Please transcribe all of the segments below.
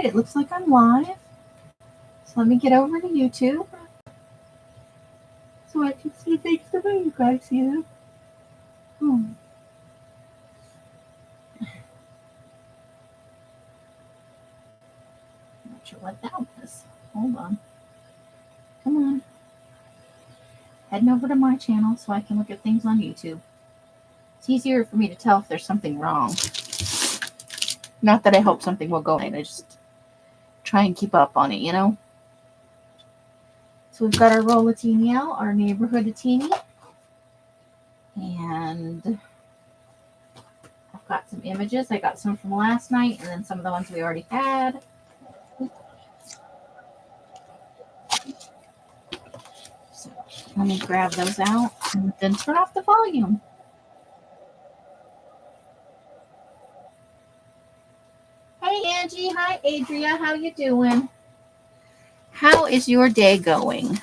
right, it looks like I'm live. So let me get over to YouTube so I can see things the way you guys see them. Not sure what that was. Hold on. Come on. Heading over to my channel so I can look at things on YouTube. It's easier for me to tell if there's something wrong. Not that I hope something will go in. I just try and keep up on it, you know? So we've got our roll-a-tini out, our Neighborhood-a-Tini. And I've got some images. I got some from last night and then some of the ones we already had. So let me grab those out and then turn off the volume. Hey Angie, hi Adria, how you doing? How is your day going?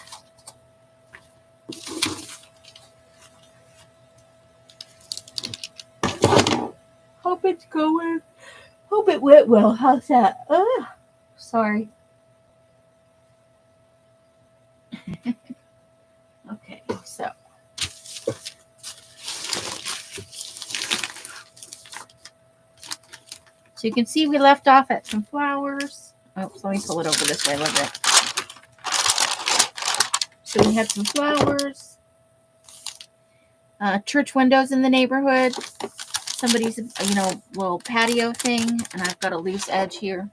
Hope it's going. Hope it went well. How's that? Sorry. Okay, so. So you can see we left off at some flowers. Oh, let me pull it over this way a little bit. So we had some flowers. Church windows in the neighborhood. Somebody's, little patio thing. And I've got a loose edge here.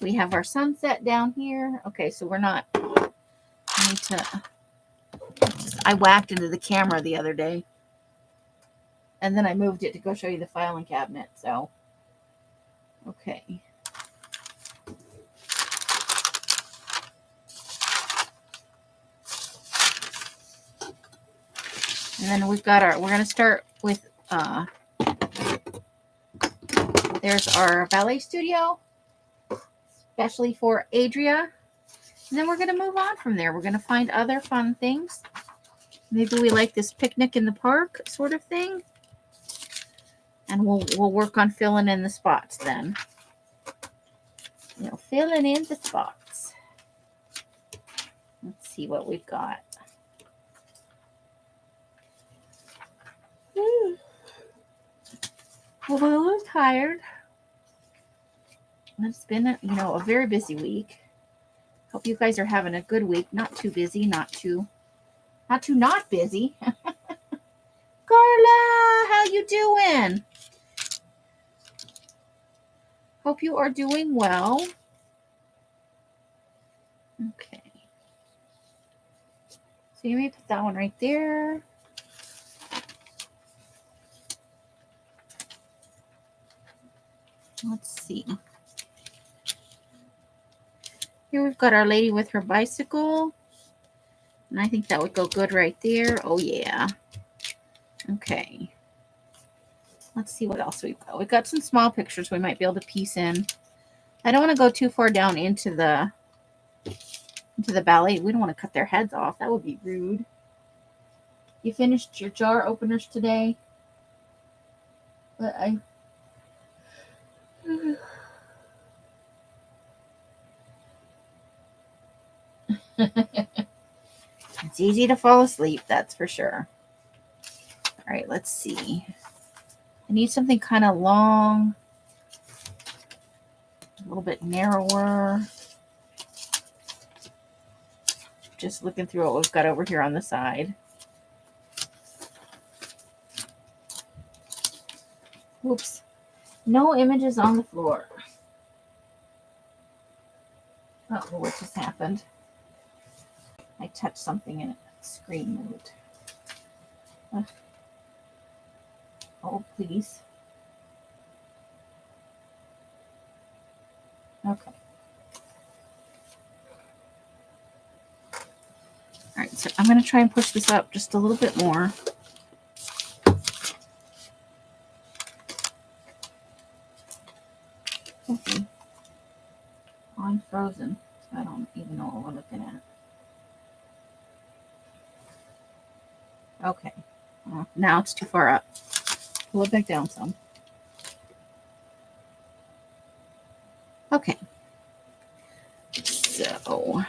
We have our sunset down here. Okay, so we're not, I whacked into the camera the other day. And then I moved it to go show you the filing cabinet. So, okay. And then we've got we're going to start with, there's our ballet studio, especially for Adria. And then we're going to move on from there. We're going to find other fun things. Maybe we like this picnic in the park sort of thing. And we'll work on filling in the spots then. Filling in the spots. Let's see what we've got. Well, we're a little tired. It's been a very busy week. Hope you guys are having a good week. Not too busy, not too not busy. Carla, how you doing? Hope you are doing well. Okay. So you may put that one right there. Let's see. Here we've got Our Lady with her bicycle. And I think that would go good right there. Oh, yeah. Okay. Let's see what else we've got. We've got some small pictures we might be able to piece in. I don't want to go too far down into the ballet. We don't want to cut their heads off. That would be rude. You finished your jar openers today? But it's easy to fall asleep, that's for sure. All right, let's see. I need something kind of long, a little bit narrower. Just looking through what we've got over here on the side. Whoops. No images on the floor. Oh, what just happened? I touched something and the screen moved. Oh, please. Okay. All right, so I'm going to try and push this up just a little bit more. Okay. I'm frozen. I don't even know what we're looking at. Okay. Now it's too far up. Pull it back down some. Okay. So,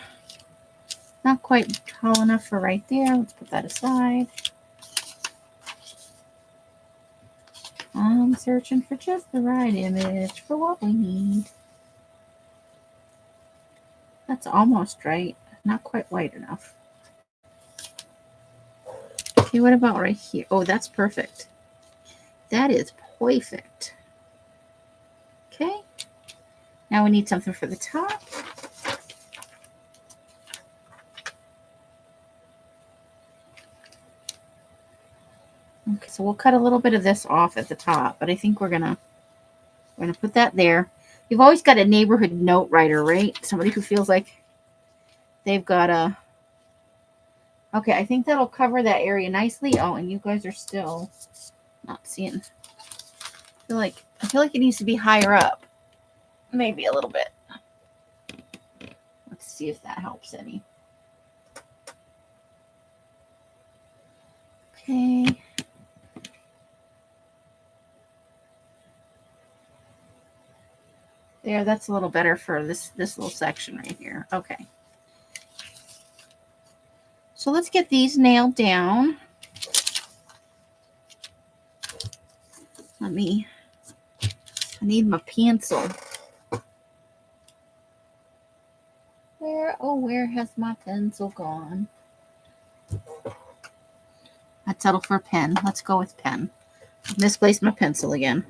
not quite tall enough for right there. Let's put that aside. I'm searching for just the right image for what we need. That's almost right. Not quite white enough. Okay, what about right here? Oh, that's perfect. That is perfect. Okay. Now we need something for the top. Okay, so we'll cut a little bit of this off at the top, but I think we're gonna put that there. You've always got a neighborhood note writer, right? Somebody who feels like they've got a. Okay, I think that'll cover that area nicely. Oh, and you guys are still not seeing. I feel like it needs to be higher up. Maybe a little bit. Let's see if that helps any. Okay. There, that's a little better for this little section right here. Okay. So let's get these nailed down. I need my pencil. Where has my pencil gone? I'd settle for a pen. Let's go with pen. I've misplaced my pencil again.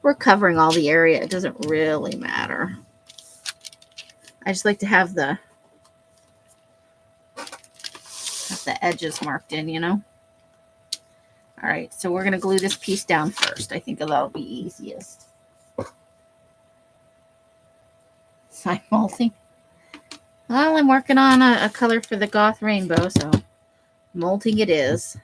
We're covering all the area. It doesn't really matter. I just like to have the edges marked in, you know? All right, so we're going to glue this piece down first. I think that'll be easiest. Side molting. Well, I'm working on a color for the goth rainbow, so molting it is.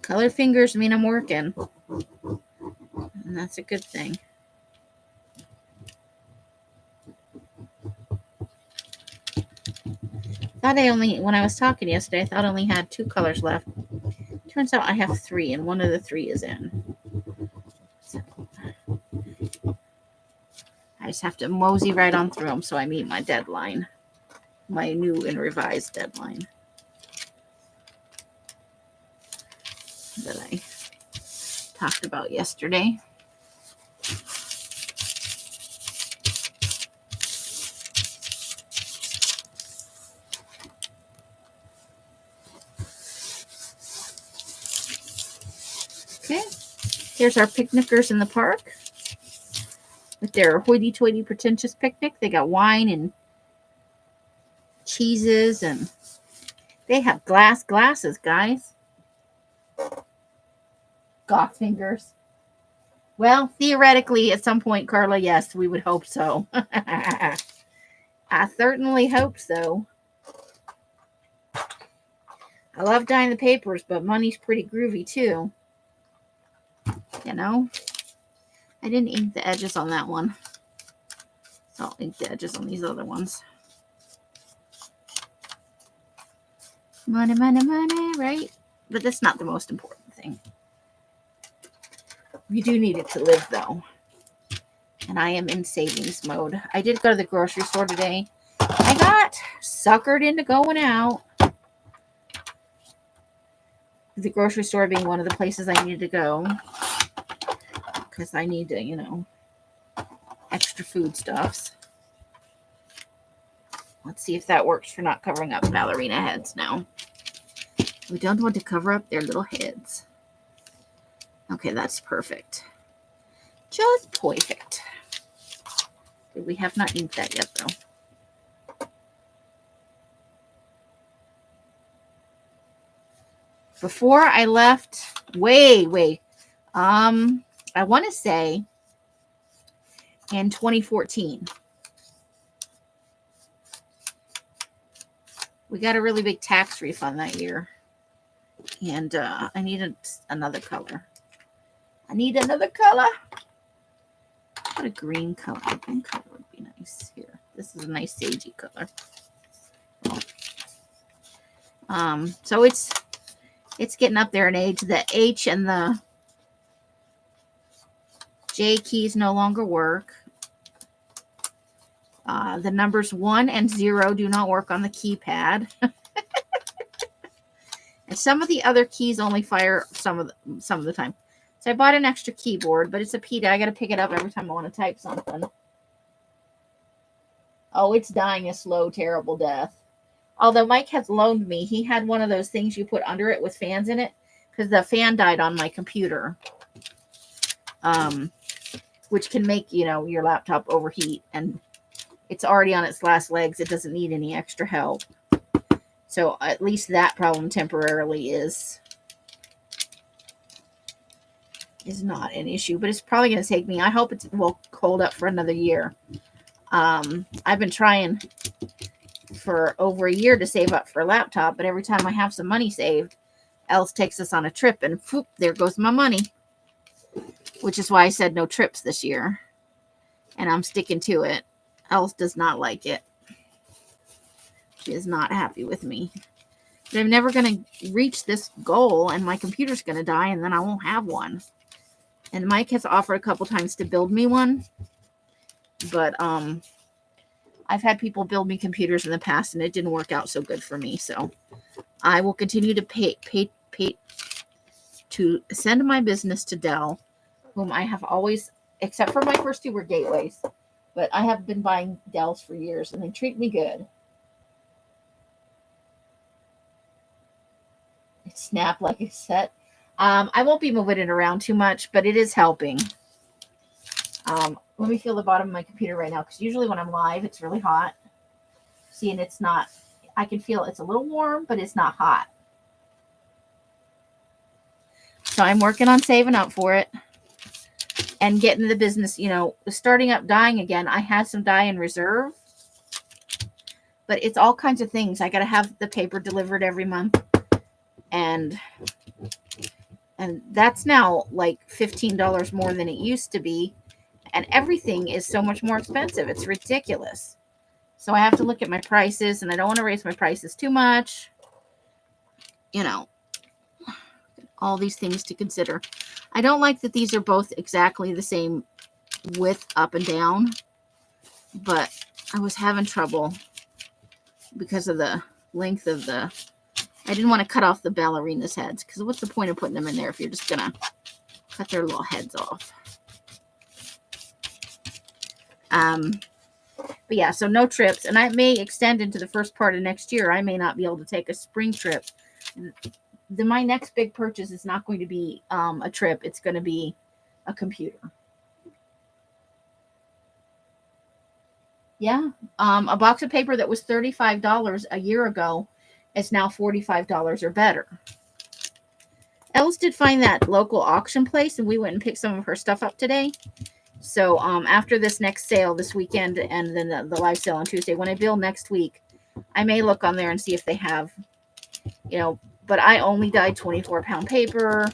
Color fingers mean I'm working, and that's a good thing. When I was talking yesterday, I thought I only had 2 colors left. Turns out I have 3, and one of the 3 is in. So I just have to mosey right on through them so I meet my deadline, my new and revised deadline that I talked about yesterday. Okay, here's our picnickers in the park with their hoity-toity pretentious picnic. They got wine and cheeses, and they have glasses, guys. Goth fingers. Well, theoretically, at some point, Carla, yes, we would hope so. I certainly hope so. I love dyeing the papers, but money's pretty groovy, too. You know? I didn't ink the edges on that one. So I'll ink the edges on these other ones. Money, money, money, right? But that's not the most important thing. You do need it to live, though. And I am in savings mode. I did go to the grocery store today. I got suckered into going out. The grocery store being one of the places I needed to go. Because I need to, you know, extra foodstuffs. Let's see if that works for not covering up ballerina heads now. We don't want to cover up their little heads. Okay, that's perfect. Just perfect. We have not inked that yet, though. Before I left, I want to say in 2014, we got a really big tax refund that year. And I need another color. What a green color. A green color would be nice here. This is a nice sagey color. So it's getting up there in age. The H and the J keys no longer work. The numbers 1 and 0 do not work on the keypad. And some of the other keys only fire some of the time. So I bought an extra keyboard, but it's a PETA. I got to pick it up every time I want to type something. Oh, it's dying a slow, terrible death. Although Mike has loaned me, he had one of those things you put under it with fans in it, because the fan died on my computer, which can make, your laptop overheat, and it's already on its last legs. It doesn't need any extra help. So at least that problem temporarily is not an issue, but it's probably going to take me, I hope it will hold up for another year. I've been trying for over a year to save up for a laptop, but every time I have some money saved, Els takes us on a trip, and whoop, there goes my money. Which is why I said no trips this year. And I'm sticking to it. Els does not like it. She is not happy with me. But I'm never going to reach this goal, and my computer's going to die, and then I won't have one. And Mike has offered a couple times to build me one. But I've had people build me computers in the past, and it didn't work out so good for me. So I will continue to pay to send my business to Dell, whom I have always, except for my first 2 were Gateways, but I have been buying Dells for years, and they treat me good. It snapped like a set. I won't be moving it around too much, but it is helping. Let me feel the bottom of my computer right now, because usually when I'm live, it's really hot. See, and it's not, I can feel it's a little warm, but it's not hot. So I'm working on saving up for it and getting the business, starting up dyeing again. I had some dye in reserve, but it's all kinds of things. I got to have the paper delivered every month. And that's now like $15 more than it used to be. And everything is so much more expensive. It's ridiculous. So I have to look at my prices, and I don't want to raise my prices too much. All these things to consider. I don't like that these are both exactly the same width up and down, but I was having trouble because of the length of I didn't want to cut off the ballerinas' heads, because what's the point of putting them in there if you're just going to cut their little heads off? But yeah, so no trips, and I may extend into the first part of next year. I may not be able to take a spring trip. My next big purchase is not going to be a trip. It's going to be a computer. Yeah. A box of paper that was $35 a year ago is now $45 or better. Els did find that local auction place, and we went and picked some of her stuff up today. So after this next sale this weekend, and then the live sale on Tuesday, when I bill next week, I may look on there and see if they have, but I only dyed 24-pound paper,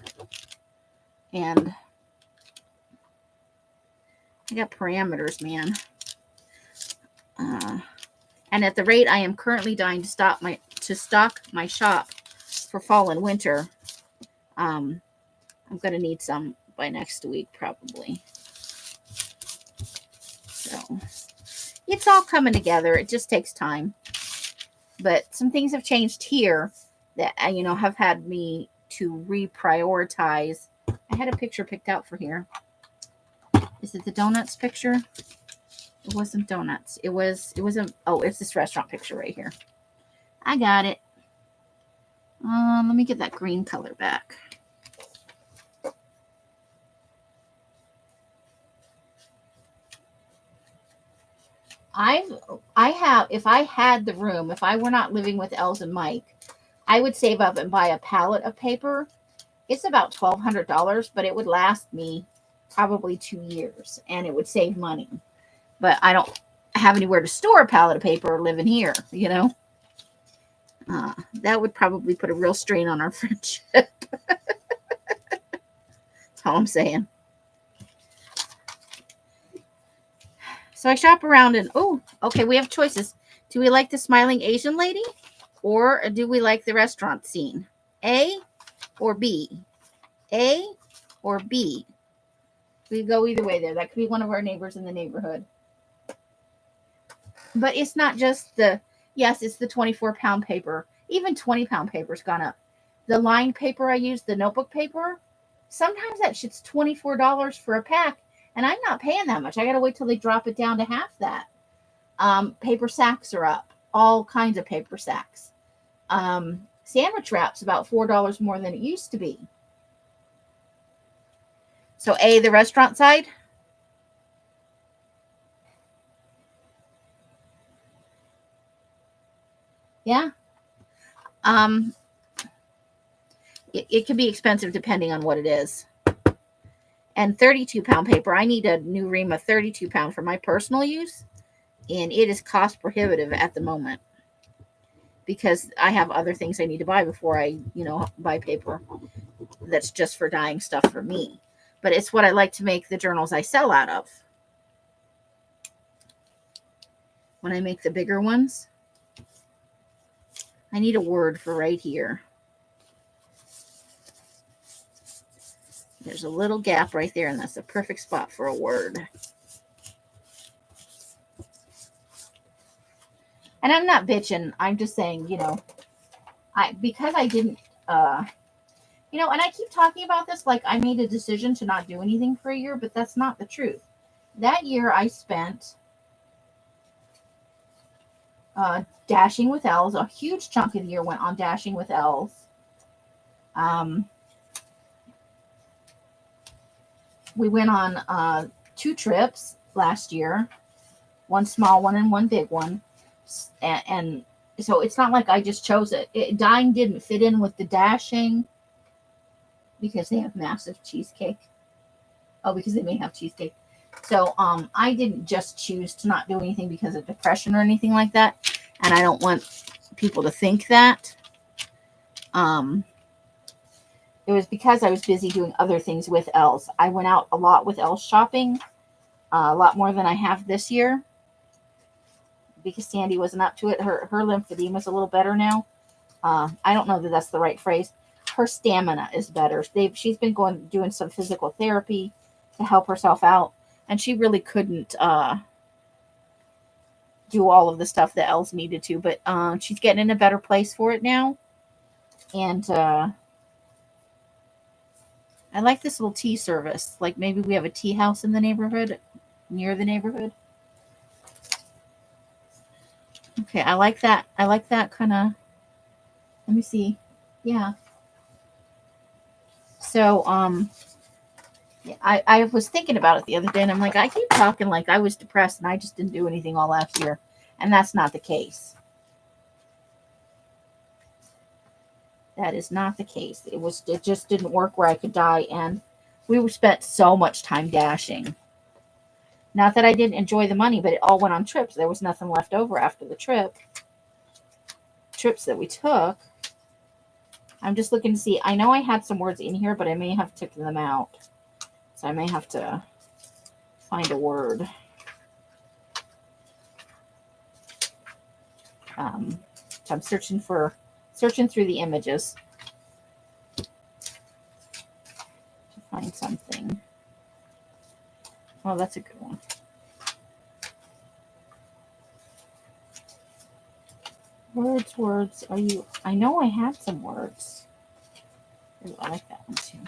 and I got parameters, man. And at the rate I am currently dying to stock my shop for fall and winter, I'm going to need some by next week probably. So it's all coming together. It just takes time. But some things have changed here that, have had me to reprioritize. I had a picture picked out for here. Is it the donuts picture? It wasn't donuts. It was it's this restaurant picture right here. I got it. Let me get that green color back. If I had the room, if I were not living with Els and Mike, I would save up and buy a pallet of paper. It's about $1,200, but it would last me probably 2 years, and it would save money. But I don't have anywhere to store a pallet of paper living here, That would probably put a real strain on our friendship. That's all I'm saying. So I shop around and, okay, we have choices. Do we like the smiling Asian lady? Or do we like the restaurant scene? A or B? A or B? We go either way there. That could be one of our neighbors in the neighborhood. But it's not just yes, it's the 24-pound paper. Even 20-pound paper's gone up. The lined paper I use, the notebook paper, sometimes that shit's $24 for a pack, and I'm not paying that much. I got to wait till they drop it down to half that. Paper sacks are up. All kinds of paper sacks. Sandwich wrap's about $4 more than it used to be. So A, the restaurant side. Yeah. It can be expensive depending on what it is. And 32-pound paper, I need a new ream of 32-pound for my personal use, and it is cost prohibitive at the moment because I have other things I need to buy before I, buy paper that's just for dyeing stuff for me. But it's what I like to make the journals I sell out of. When I make the bigger ones, I need a word for right here. There's a little gap right there, and that's the perfect spot for a word. And I'm not bitching. I'm just saying, because I didn't, and I keep talking about this like I made a decision to not do anything for a year, but that's not the truth. That year I spent dashing with L's. A huge chunk of the year went on dashing with L's. We went on 2 trips last year, one small one and one big one. And so it's not like I just chose it. Dyeing didn't fit in with the dashing because they have massive cheesecake. Oh, because they may have cheesecake. So I didn't just choose to not do anything because of depression or anything like that. And I don't want people to think that. It was because I was busy doing other things with L's. I went out a lot with L's shopping, a lot more than I have this year because Sandy wasn't up to it. Her lymphedema is a little better now. I don't know that that's the right phrase. Her stamina is better. She's been doing some physical therapy to help herself out, and she really couldn't do all of the stuff that L's needed to, but she's getting in a better place for it now. And I like this little tea service. Like maybe we have a tea house in the neighborhood, near the neighborhood. Okay, I like that. I like that kind of. Let me see. Yeah. So I was thinking about it the other day, and I'm like, I keep talking like I was depressed and I just didn't do anything all last year, and that's not the case. That is not the case. It just didn't work where I could dye, and we spent so much time dashing. Not that I didn't enjoy the money, but it all went on trips. There was nothing left over after the trips that we took. I'm just looking to see. I know I had some words in here, but I may have taken them out. So I may have to find a word. So I'm searching through the images to find something. Oh, that's a good one. Words. I know I had some words. Ooh, I like that one too.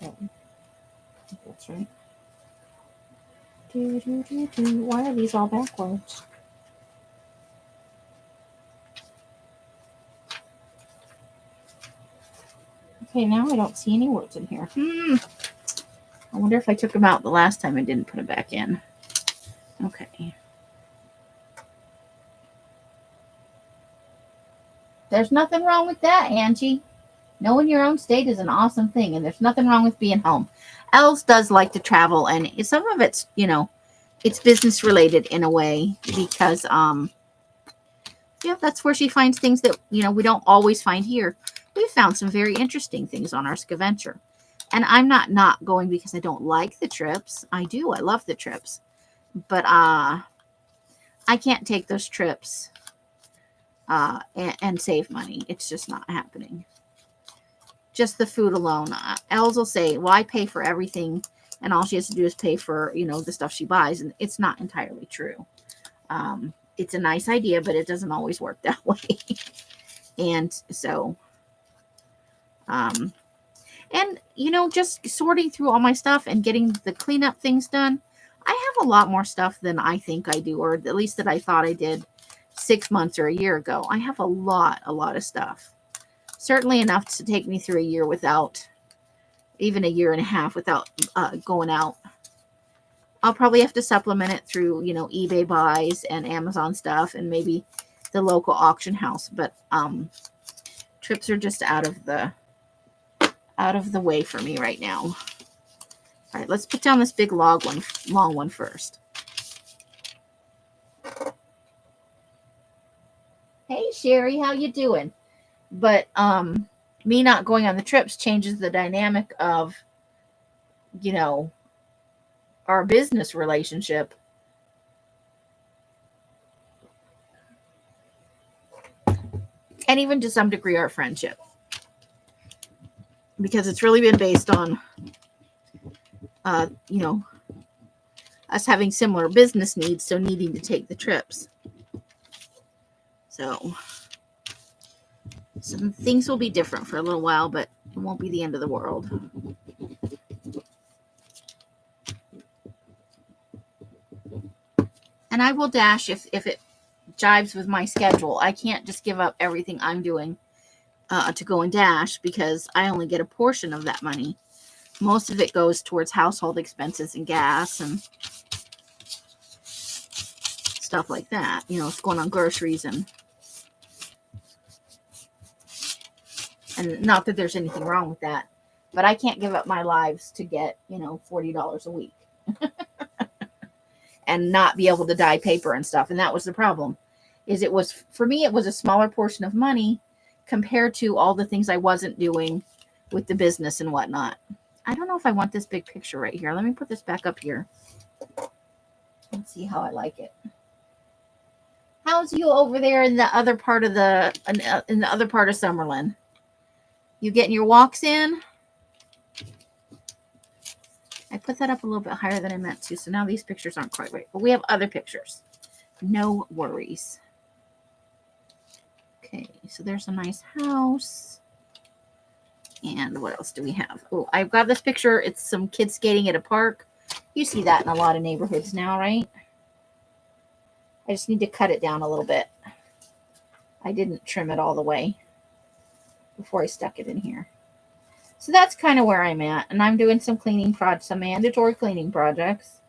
Oh, that's right. Why are these all backwards? Okay, now I don't see any words in here. I wonder if I took them out the last time I didn't put them back in. Okay. There's nothing wrong with that, Angie. Knowing your own state is an awesome thing, and there's nothing wrong with being home. Els does like to travel, and some of it's, it's business related in a way because, that's where she finds things that, we don't always find here. We found some very interesting things on our scavenger. And I'm not going because I don't like the trips. I do. I love the trips. But I can't take those trips and save money. It's just not happening. Just the food alone. Els will say, well, I pay for everything, and all she has to do is pay for, the stuff she buys. And it's not entirely true. It's a nice idea, but it doesn't always work that way. And so, and, just sorting through all my stuff and getting the cleanup things done. I have a lot more stuff than I think I do, or at least that I thought I did 6 months or a year ago. I have a lot of stuff. Certainly enough to take me through a year without, even a year and a half without going out. I'll probably have to supplement it through, eBay buys and Amazon stuff and maybe the local auction house. But trips are just out of the way for me right now. All right, let's put down this big long one first. Hey, Sherry, how you doing? But me not going on the trips changes the dynamic of, our business relationship. And even to some degree our friendship. Because it's really been based on, us having similar business needs, so needing to take the trips. So some things will be different for a little while, but it won't be the end of the world. And I will dash if it jives with my schedule. I can't just give up everything I'm doing to go and dash, because I only get a portion of that money. Most of it goes towards household expenses and gas and stuff like that. It's going on groceries and not that there's anything wrong with that, but I can't give up my lives to get, $40 a week and not be able to dye paper and stuff. And that was the problem. For me, it was a smaller portion of money compared to all the things I wasn't doing with the business and whatnot. I don't know if I want this big picture right here. Let me put this back up here. Let's see how I like it. How's you over there in the other part of Summerlin? You getting your walks in? I put that up a little bit higher than I meant to, so now these pictures aren't quite right. But we have other pictures. No worries. Okay, so there's a nice house. And what else do we have? Oh, I've got this picture. It's some kids skating at a park. You see that in a lot of neighborhoods now, right? I just need to cut it down a little bit. I didn't trim it all the way before I stuck it in here. So that's kind of where I'm at. And I'm doing some cleaning projects, some mandatory cleaning projects.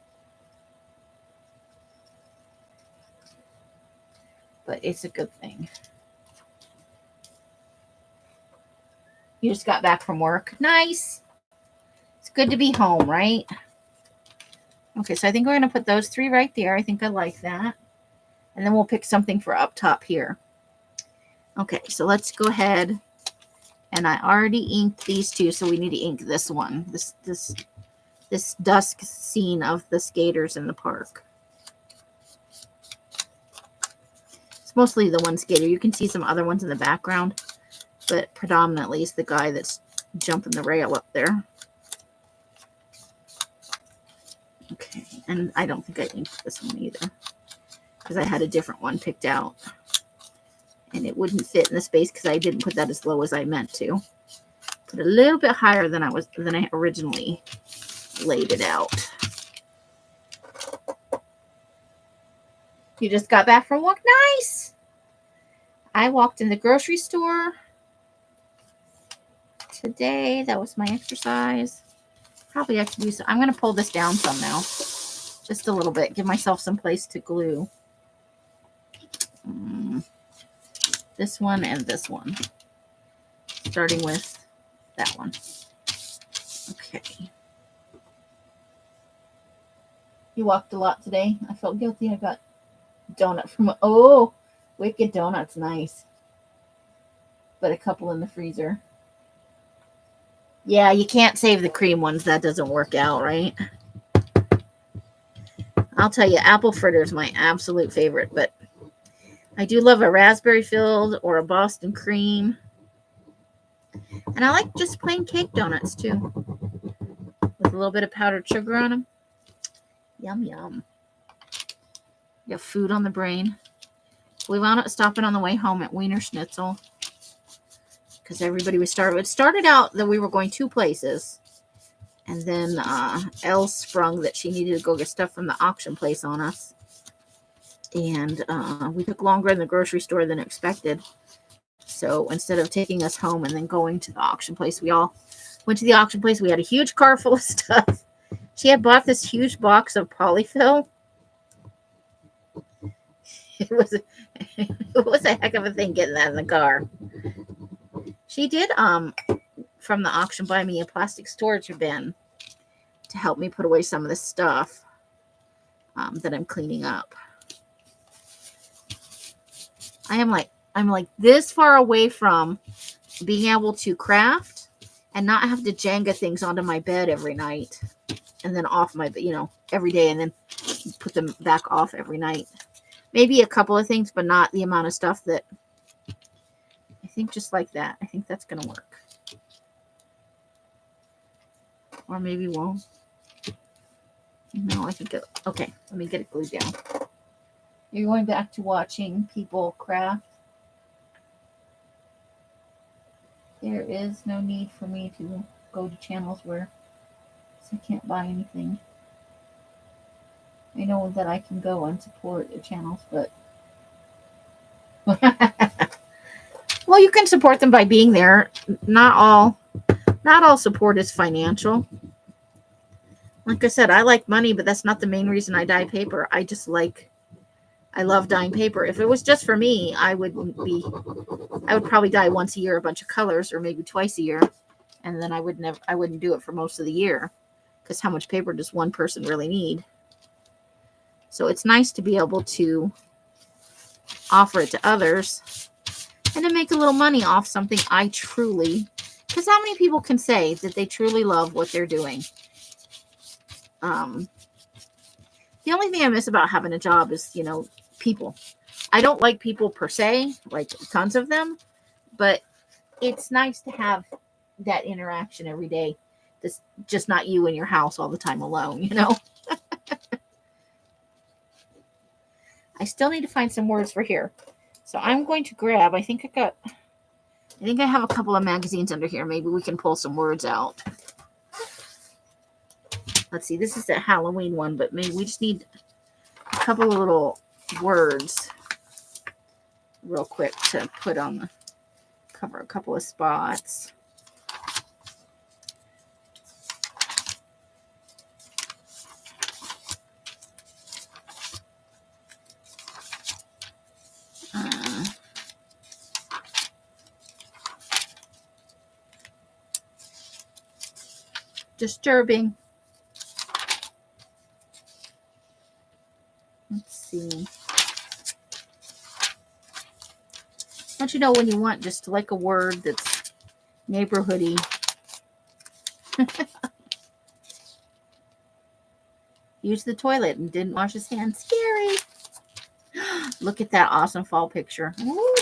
But it's a good thing. You just got back from work. Nice. It's good to be home, right? Okay, so I think we're going to put those 3 right there. I think I like that. And then we'll pick something for up top here. Okay, so let's go ahead. And I already inked these 2, so we need to ink this one. This dusk scene of the skaters in the park. It's mostly the one skater. You can see some other ones in the background, but predominantly it's the guy that's jumping the rail up there. Okay, and I don't think I inked this one either, because I had a different one picked out. And it wouldn't fit in the space because I didn't put that as low as I meant to. Put a little bit higher than I originally laid it out. You just got back from work? Nice. I walked in the grocery store today. That was my exercise. Probably I could use. I'm going to pull this down some now, just a little bit. Give myself some place to glue. This one and this one. Starting with that one. Okay. You walked a lot today. I felt guilty. I got donut from, Wicked Donuts. Nice. But a couple in the freezer. Yeah, you can't save the cream ones. That doesn't work out, right? I'll tell you, apple fritter is my absolute favorite, but I do love a raspberry filled or a Boston cream. And I like just plain cake donuts too, with a little bit of powdered sugar on them. Yum, yum. You have food on the brain. We wound up stopping on the way home at Wiener Schnitzel because everybody we started with. It started out that we were going two places. And then Elle sprung that she needed to go get stuff from the auction place on us. And we took longer in the grocery store than expected. So instead of taking us home and then going to the auction place, we all went to the auction place. We had a huge car full of stuff. She had bought this huge box of polyfill. It was a heck of a thing getting that in the car. She did from the auction buy me a plastic storage bin to help me put away some of the stuff that I'm cleaning up. I'm like this far away from being able to craft and not have to Jenga things onto my bed every night and then off my, every day and then put them back off every night. Maybe a couple of things, but not the amount of stuff that I think just like that. I think that's going to work. Or maybe won't. No, I think it, okay, let me get it glued down. You're going back to watching people craft. There is no need for me to go to channels where I can't buy anything. I know that I can go and support the channels, but well, you can support them by being there. Not all support is financial. Like I said, I like money, but that's not the main reason I dye paper. I love dyeing paper. If it was just for me, I would probably dye once a year a bunch of colors, or maybe twice a year, and then I wouldn't do it for most of the year, because how much paper does one person really need? So it's nice to be able to offer it to others and to make a little money off something I truly, because how many people can say that they truly love what they're doing? The only thing I miss about having a job is, people. I don't like people per se, like tons of them, but it's nice to have that interaction every day. That's just not you in your house all the time alone, I still need to find some words for here. So I'm going to grab, I think I have a couple of magazines under here. Maybe we can pull some words out. Let's see, this is the Halloween one, but maybe we just need a couple of little words real quick to put on the cover, a couple of spots. Disturbing. Let's see. Don't you know when you want just like a word that's neighborhoody? Used the toilet and didn't wash his hands. Scary. Look at that awesome fall picture. Ooh.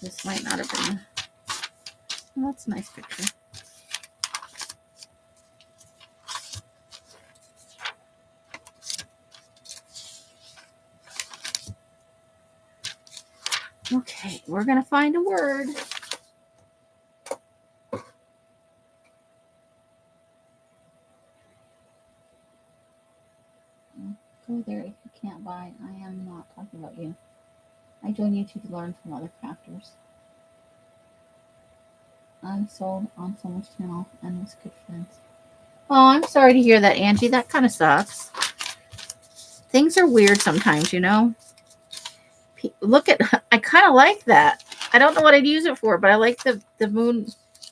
This might not have been. Well, that's a nice picture. Okay, we're going to find a word. Go there if you can't buy. I am not talking about you. I join YouTube to learn from other crafters. I sold on someone's channel and was good friends. Oh, I'm sorry to hear that, Angie. That kind of sucks. Things are weird sometimes, Look at, I kind of like that. I don't know what I'd use it for, but I like the moon,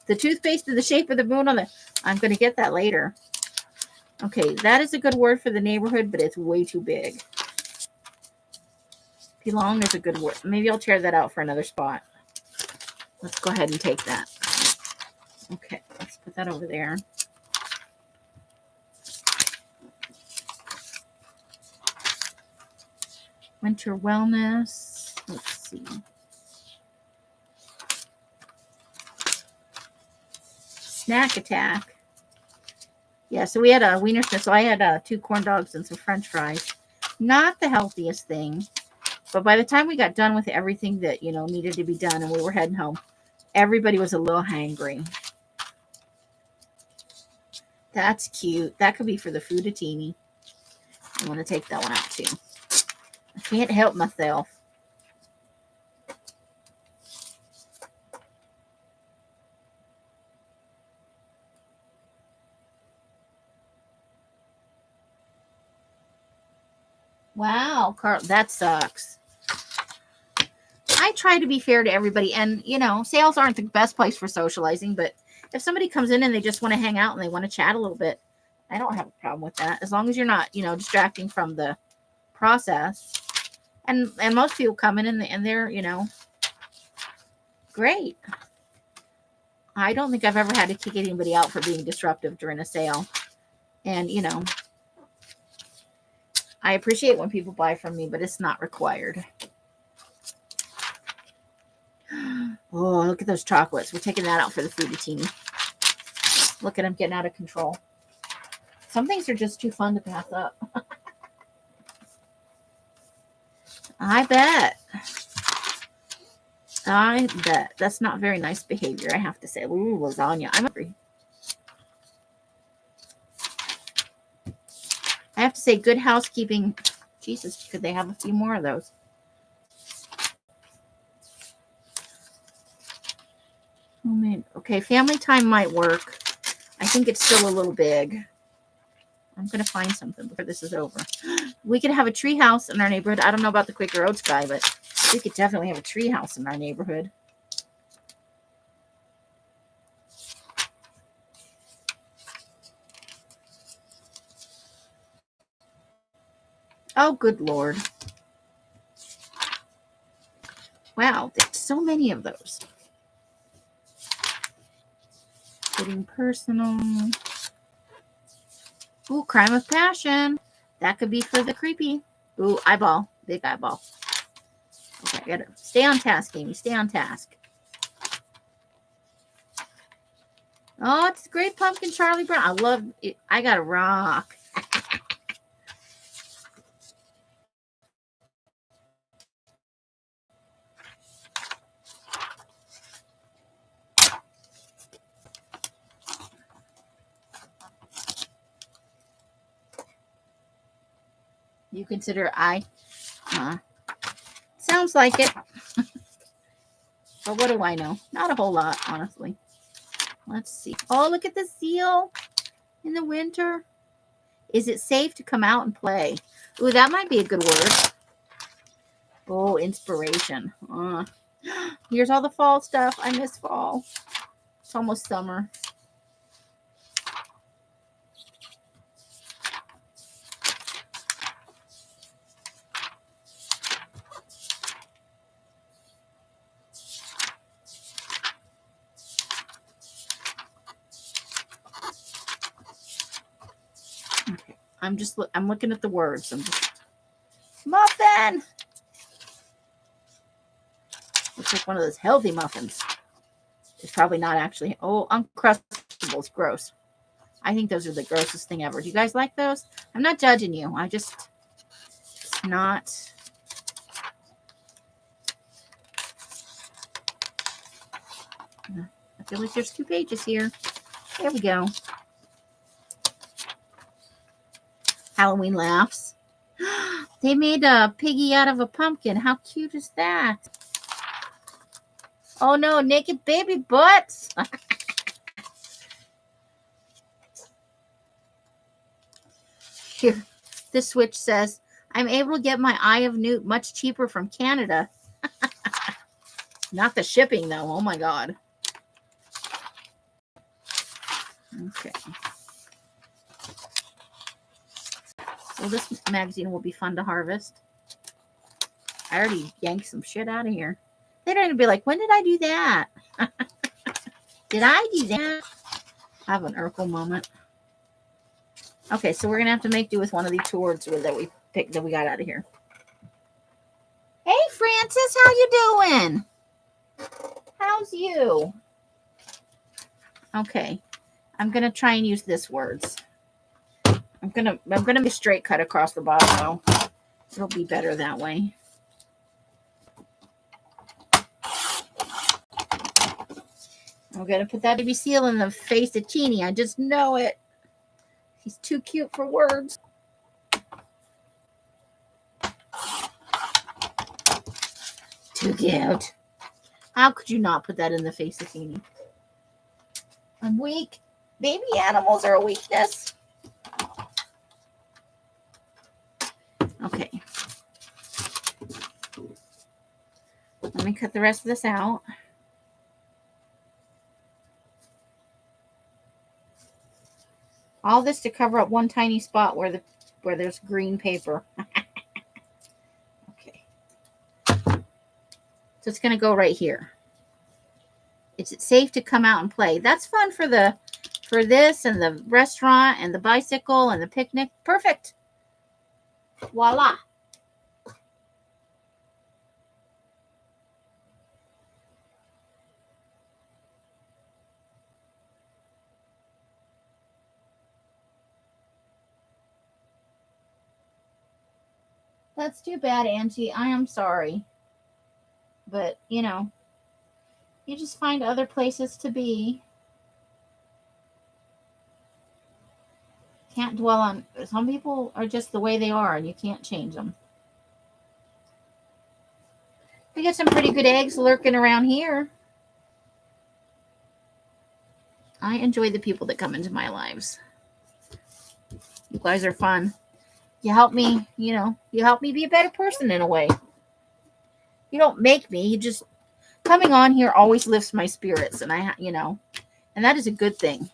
the toothpaste in the shape of the moon on the, I'm going to get that later. Okay, that is a good word for the neighborhood, but it's way too big. Belong is a good word. Maybe I'll tear that out for another spot. Let's go ahead and take that. Okay, let's put that over there. Winter wellness. Let's see. Snack attack. Yeah, so we had a wiener schnitzel. So I had 2 corn dogs and some French fries. Not the healthiest thing, but by the time we got done with everything that needed to be done, and we were heading home, everybody was a little hangry. That's cute. That could be for the food-a-tini. I want to take that one out too. I can't help myself. Wow, Carl, that sucks. I try to be fair to everybody, and sales aren't the best place for socializing, but if somebody comes in and they just want to hang out and they want to chat a little bit, I don't have a problem with that, as long as you're not distracting from the process. And most people come in and they're great. I don't think I've ever had to kick anybody out for being disruptive during a sale. And I appreciate when people buy from me, but it's not required. Oh, look at those chocolates. We're taking that out for the food-a-tini. Look at them getting out of control. Some things are just too fun to pass up. I bet. That's not very nice behavior, I have to say. Ooh, lasagna. I'm hungry. I have to say, Good Housekeeping. Jesus, could they have a few more of those? Oh, man. Okay, family time might work. I think it's still a little big. I'm going to find something before this is over. We could have a tree house in our neighborhood. I don't know about the Quaker Oats guy, but we could definitely have a tree house in our neighborhood. Oh, good Lord. Wow, there's so many of those. Getting personal. Ooh, crime of passion. That could be for the creepy. Ooh, eyeball. Big eyeball. Okay, I gotta stay on task, Amy. Stay on task. Oh, it's a great pumpkin, Charlie Brown. I love it. I got a rock. You consider sounds like it. But what do I know? Not a whole lot, honestly. Let's see. Oh, look at the seal in the winter. Is it safe to come out and play? Ooh, that might be a good word. Oh, inspiration. Here's all the fall stuff. I miss fall. It's almost summer. Okay. I'm looking at the words. Muffin! Looks like one of those healthy muffins. It's probably not actually. Oh, Uncrustables. Gross. I think those are the grossest thing ever. Do you guys like those? I'm not judging you. It's not. I feel like there's 2 pages here. There we go. Halloween laughs. They made a piggy out of a pumpkin. How cute is that? Oh no, naked baby butts. Here, the switch says, I'm able to get my Eye of Newt much cheaper from Canada. Not the shipping, though. Oh, my God. Okay. So this magazine will be fun to harvest. I already yanked some shit out of here. They're going to be like, when did I do that? Did I do that? I have an Urkel moment. Okay, so we're going to have to make do with one of these towards that we picked that we got out of here. Hey, Francis, how you doing? How's you? Okay, I'm going to try and use this words. I'm gonna be straight cut across the bottom though. It'll be better that way. I'm gonna put that baby seal in the face of Teeny. I just know it. He's too cute for words. Too cute. How could you not put that in the face of Teeny? I'm weak. Baby animals are a weakness. Okay. Let me cut the rest of this out. All this to cover up one tiny spot where there's green paper. Okay. So it's going to go right here. Is it safe to come out and play? That's fun for this and the restaurant and the bicycle and the picnic. Perfect. Voila. That's too bad, Angie. I am sorry. But, you know, you just find other places to be. Can't dwell on. Some people are just the way they are, and you can't change them. We get some pretty good eggs lurking around here. I enjoy the people that come into my lives. You guys are fun. You help me, you help me be a better person in a way. You don't make me. You just coming on here always lifts my spirits, and and that is a good thing.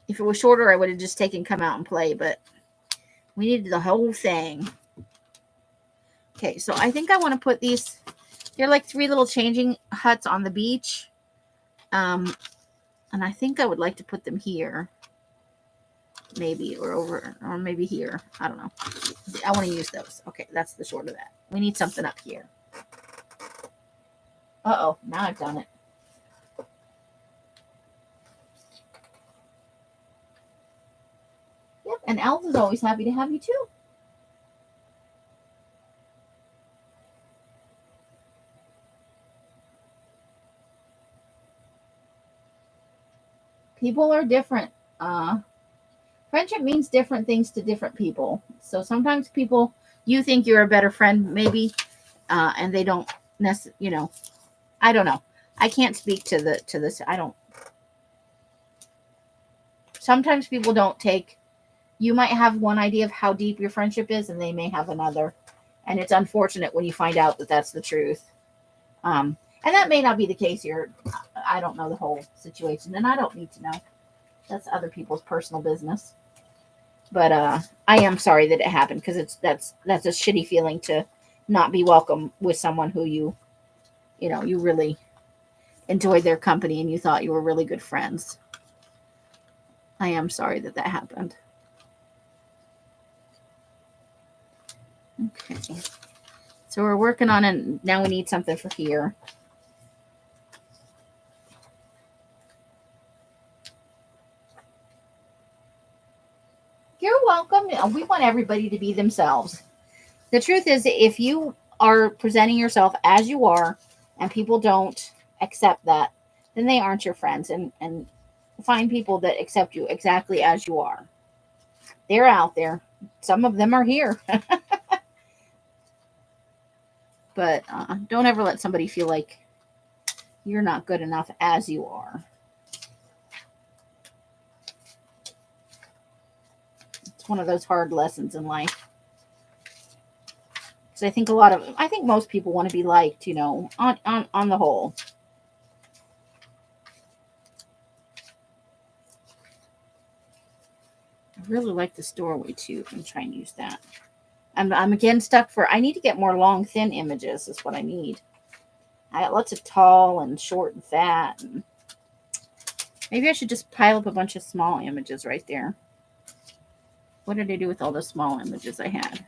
If it was shorter, I would have just taken come out and play, but we needed the whole thing. Okay, so I think I want to put these. They're like 3 little changing huts on the beach. And I think I would like to put them here. Maybe, or over, or maybe here. I don't know. I want to use those. Okay, that's the short of that. We need something up here. Uh-oh, now I've done it. Yep, and Elf is always happy to have you too. People are different. Friendship means different things to different people. So sometimes people, you think you're a better friend, maybe, and they don't necessarily, I don't know. I can't speak to this. I don't. Sometimes people don't take, you might have one idea of how deep your friendship is, and they may have another. And it's unfortunate when you find out that that's the truth. And that may not be the case here. I don't know the whole situation, and I don't need to know. That's other people's personal business. But I am sorry that it happened, because that's a shitty feeling to not be welcome with someone who you really enjoyed their company and you thought you were really good friends. I am sorry that happened. Okay. So we're working on it. Now we need something for here. You're welcome. We want everybody to be themselves. The truth is, if you are presenting yourself as you are and people don't accept that, then they aren't your friends. And find people that accept you exactly as you are. They're out there. Some of them are here. But don't ever let somebody feel like you're not good enough as you are. It's one of those hard lessons in life. So I think most people want to be liked, on the whole. I really like this doorway too. I'm trying to use that. I'm again stuck for, I need to get more long, thin images is what I need. I got lots of tall and short and fat. And maybe I should just pile up a bunch of small images right there. What did I do with all the small images I had?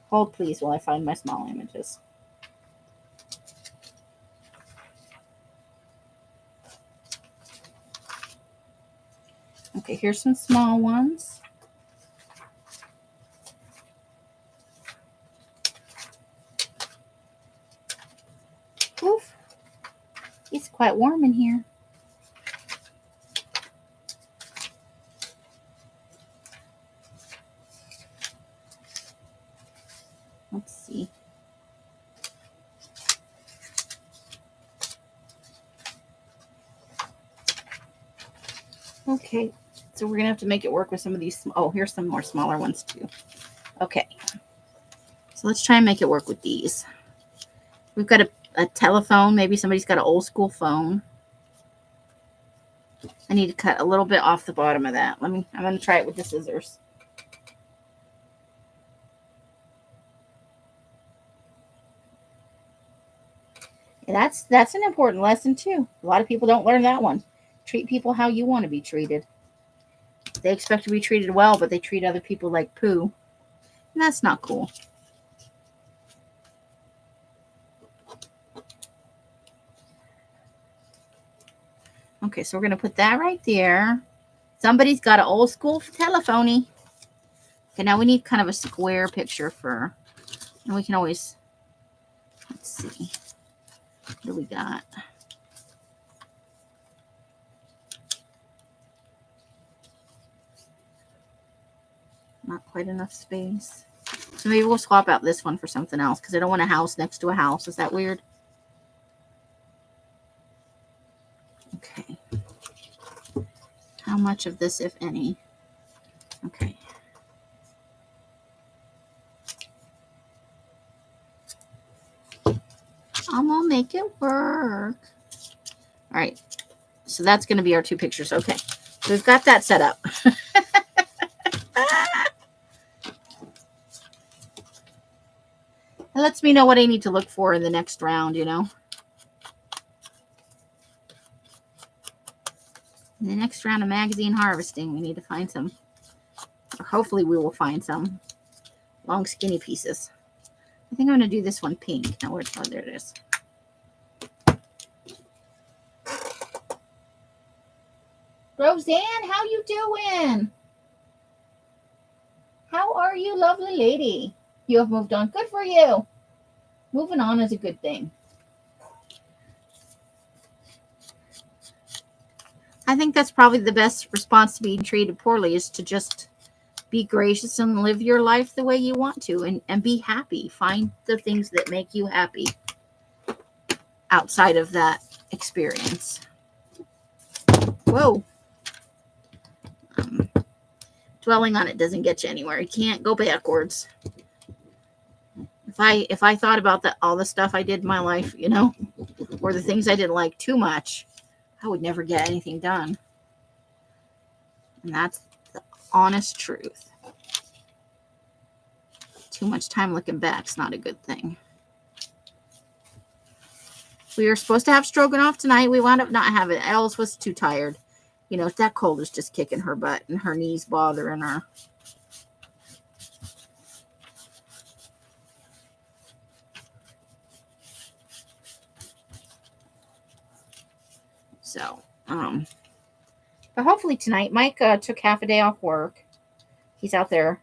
Hold please while I find my small images. Okay, here's some small ones. Oof. It's quite warm in here. Let's see. Okay, so we're going to have to make it work with some of these. Oh, here's some more smaller ones too. Okay, so let's try and make it work with these. We've got a telephone. Maybe somebody's got an old school phone. I need to cut a little bit off the bottom of that. I'm going to try it with the scissors. And that's an important lesson too. A lot of people don't learn that one. Treat people how you want to be treated. They expect to be treated well, but they treat other people like poo. And that's not cool. Okay, so we're going to put that right there. Somebody's got an old school telephony. Okay, now we need kind of a square picture for, and we can always, let's see, what do we got? Not quite enough space. So maybe we'll swap out this one for something else because I don't want a house next to a house. Is that weird? Okay. How much of this, if any? Okay. I'm gonna make it work. All right. So that's going to be our two pictures. Okay. So we've got that set up. It lets me know what I need to look for in the next round, you know. In the next round of magazine harvesting, we need to find some, or hopefully we will find some long skinny pieces. I think I'm going to do this one pink. Now, where's, oh, there it is. Roseanne, how you doing? How are you, lovely lady? You have moved on. Good for you. Moving on is a good thing. I think that's probably the best response to being treated poorly is to just be gracious and live your life the way you want to and be happy. Find the things that make you happy outside of that experience. Whoa. Dwelling on it doesn't get you anywhere. You can't go backwards. If I thought about that, all the stuff I did in my life, you know, or the things I didn't like too much, I would never get anything done. And that's the honest truth. Too much time looking back is not a good thing. We were supposed to have stroganoff tonight. We wound up not having it. Alice was too tired. You know, that cold is just kicking her butt and her knees bothering her. So, but hopefully tonight, Mike took half a day off work. He's out there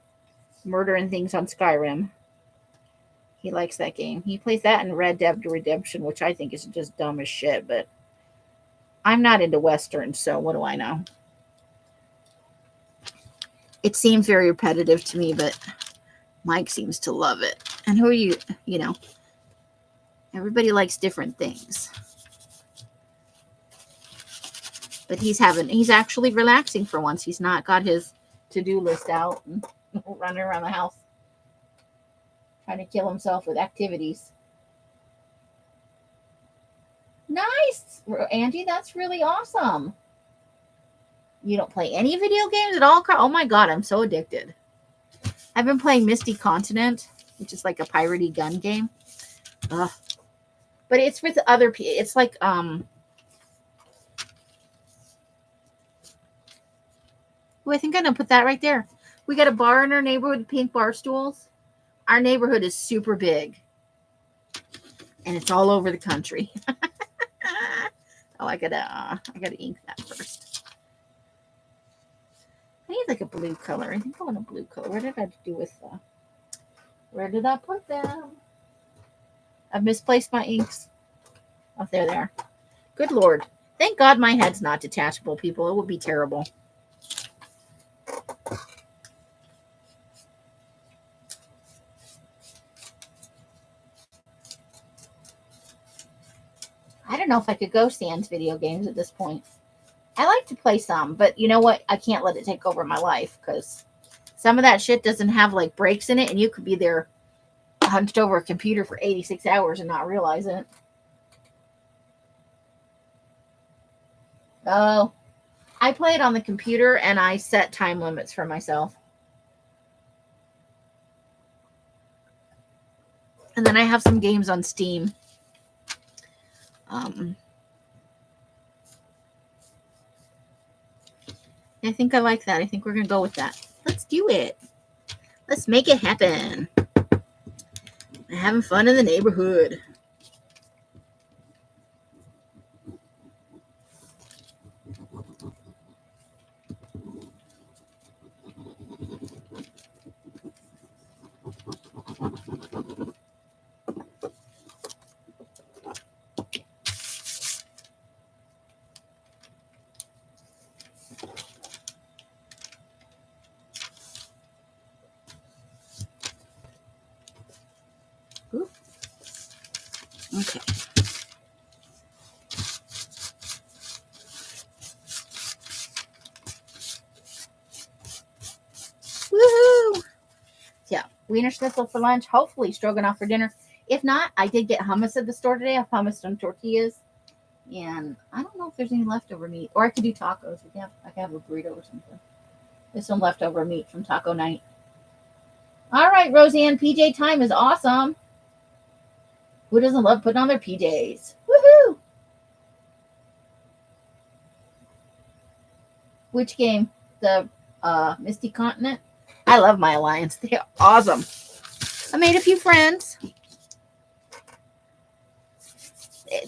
murdering things on Skyrim. He likes that game. He plays that in Red Dead Redemption, which I think is just dumb as shit, but I'm not into Westerns, so what do I know? It seems very repetitive to me, but Mike seems to love it. And who are you? You know, everybody likes different things. But he's actually relaxing for once. He's not got his to-do list out and running around the house trying to kill himself with activities. Nice, Angie. That's really awesome. You don't play any video games at all? Oh my God, I'm so addicted. I've been playing Misty Continent, which is like a piratey gun game. Ugh. But it's with other people. It's like, I think I'm going to put that right there. We got a bar in our neighborhood, pink bar stools. Our neighborhood is super big. And it's all over the country. Oh, I gotta ink that first. I need like a blue color. I think I want a blue color. What did I do with where did I put them? I've misplaced my inks. Oh, there they are. Good Lord. Thank God my head's not detachable, people. It would be terrible. I don't know if I could go sans video games at this point. I like to play some, but you know what? I can't let it take over my life because some of that shit doesn't have like breaks in it, and you could be there hunched over a computer for 86 hours and not realize it. Oh, I play it on the computer and I set time limits for myself. And then I have some games on Steam. I think I like that. I think we're going to go with that. Let's do it. Let's make it happen. Having fun in the neighborhood. Ooh. Okay. Woohoo! Yeah, Wiener Schnitzel for lunch. Hopefully stroganoff for dinner. If not, I did get hummus at the store today. I have hummus and tortillas. And I don't know if there's any leftover meat. Or I could do tacos. I could have a burrito or something. There's some leftover meat from taco night. All right, Roseanne. PJ time is awesome. Who doesn't love putting on their PJs? Woohoo! Which game? The Misty Continent? I love my alliance. They're awesome. I made a few friends.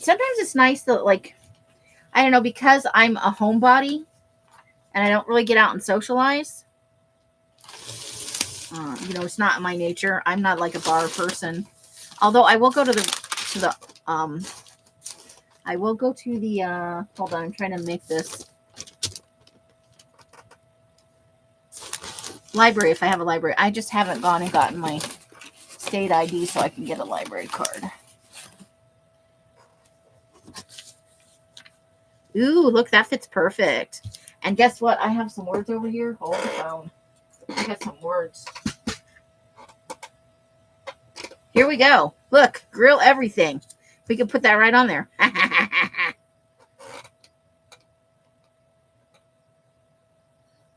Sometimes it's nice that, like, I don't know, because I'm a homebody and I don't really get out and socialize. It's not my nature. I'm not like a bar person. Although I will go to the hold on, I'm trying to make this library if I have a library. I just haven't gone and gotten my state ID so I can get a library card. Ooh, look, that fits perfect. And guess what? I have some words over here. Hold the phone. I got some words. Here we go. Look, grill everything. We can put that right on there.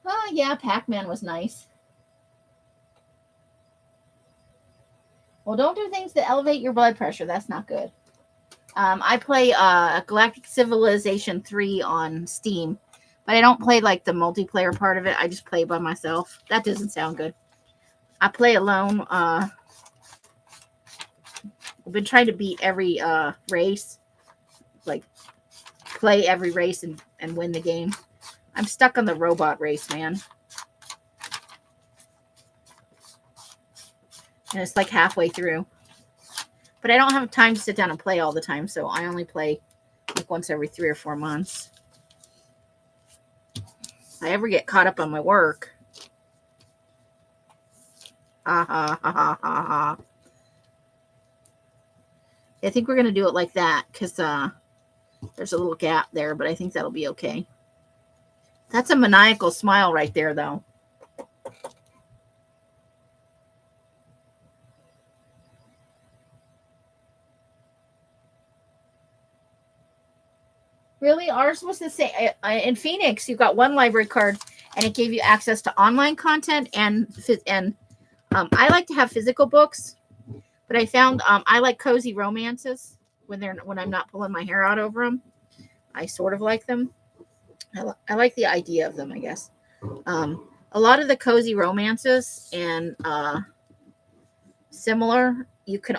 Oh, yeah, Pac-Man was nice. Well, don't do things that elevate your blood pressure. That's not good. I play Galactic Civilization 3 on Steam, but I don't play like the multiplayer part of it. I just play by myself. That doesn't sound good. I play alone. I've been trying to beat every race, like play every race and win the game. I'm stuck on the robot race, man. And it's like halfway through. But I don't have time to sit down and play all the time, so I only play like once every 3 or 4 months. If I ever get caught up on my work. I think we're going to do it like that because there's a little gap there, but I think that'll be okay. That's a maniacal smile right there, though. Really? Ours was the same. In Phoenix, you got one library card, and it gave you access to online content and I like to have physical books, but I found I like cozy romances when I'm not pulling my hair out over them. I sort of like them. I like the idea of them, I guess. A lot of the cozy romances and similar, you can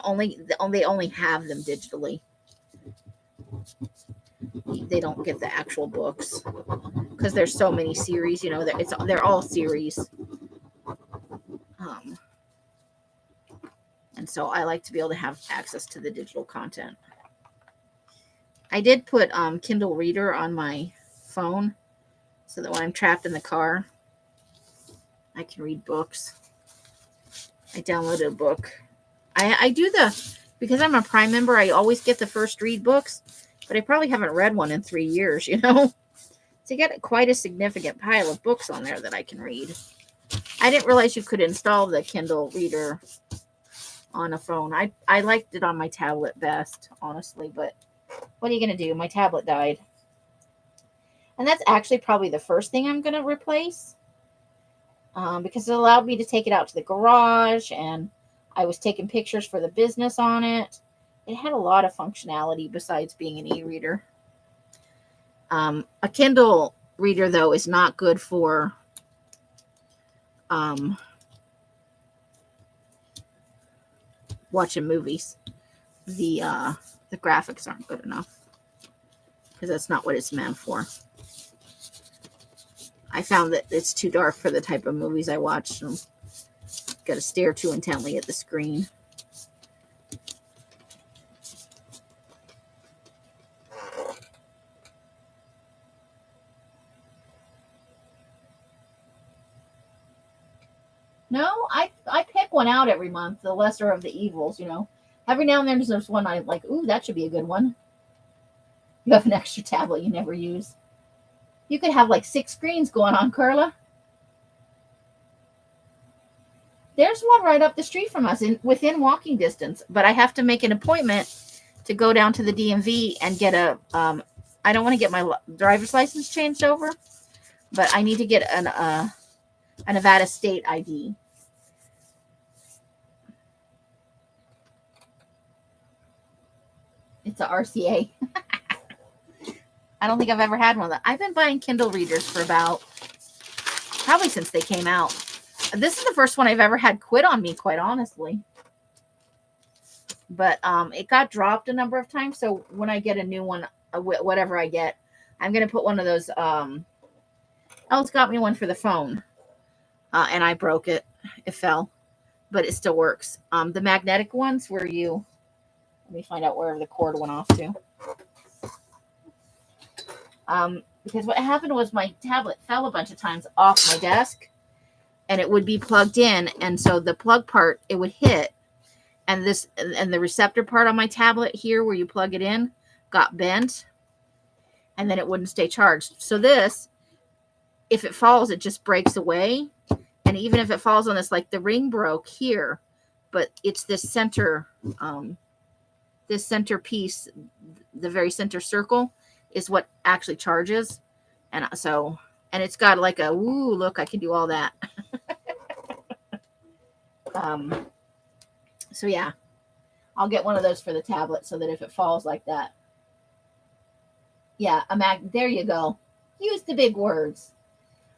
they only have them digitally. They don't get the actual books because there's so many series. You know, they're all series. And so I like to be able to have access to the digital content. I did put Kindle Reader on my phone so that when I'm trapped in the car, I can read books. I downloaded a book. I do because I'm a Prime member, I always get the first read books, but I probably haven't read one in 3 years, you know? So you get quite a significant pile of books on there that I can read. I didn't realize you could install the Kindle Reader on a phone. I liked it on my tablet best, honestly, but what are you going to do? My tablet died. And that's actually probably the first thing I'm going to replace because it allowed me to take it out to the garage, and I was taking pictures for the business on it. It had a lot of functionality besides being an e-reader. A Kindle reader, though, is not good for watching movies. The graphics aren't good enough because that's not what it's meant for. I found that it's too dark for the type of movies I watch. So got to stare too intently at the screen. No, I pick one out every month, the lesser of the evils, you know. Every now and then there's one I'm like, ooh, that should be a good one. You have an extra tablet you never use. You could have like 6 screens going on, Carla. There's one right up the street from us, within walking distance, but I have to make an appointment to go down to the DMV and get a. I don't want to get my driver's license changed over, but I need to get a Nevada state ID. It's a RCA. I don't think I've ever had one of that. I've been buying Kindle readers for probably since they came out. This is the first one I've ever had quit on me, quite honestly. But it got dropped a number of times. So when I get a new one, whatever I get, I'm going to put one of those. Elle's got me one for the phone. And I broke it. It fell. But it still works. The magnetic ones where let me find out where the cord went off to. Because what happened was my tablet fell a bunch of times off my desk. And it would be plugged in. And so the plug part, it would hit. And the receptor part on my tablet here where you plug it in got bent. And then it wouldn't stay charged. So this, if it falls, it just breaks away. And even if it falls on this, like the ring broke here, but it's this center piece, the very center circle is what actually charges. And it's got like a, ooh, look, I can do all that. So yeah, I'll get one of those for the tablet so that if it falls like that. Yeah, there you go. Use the big words.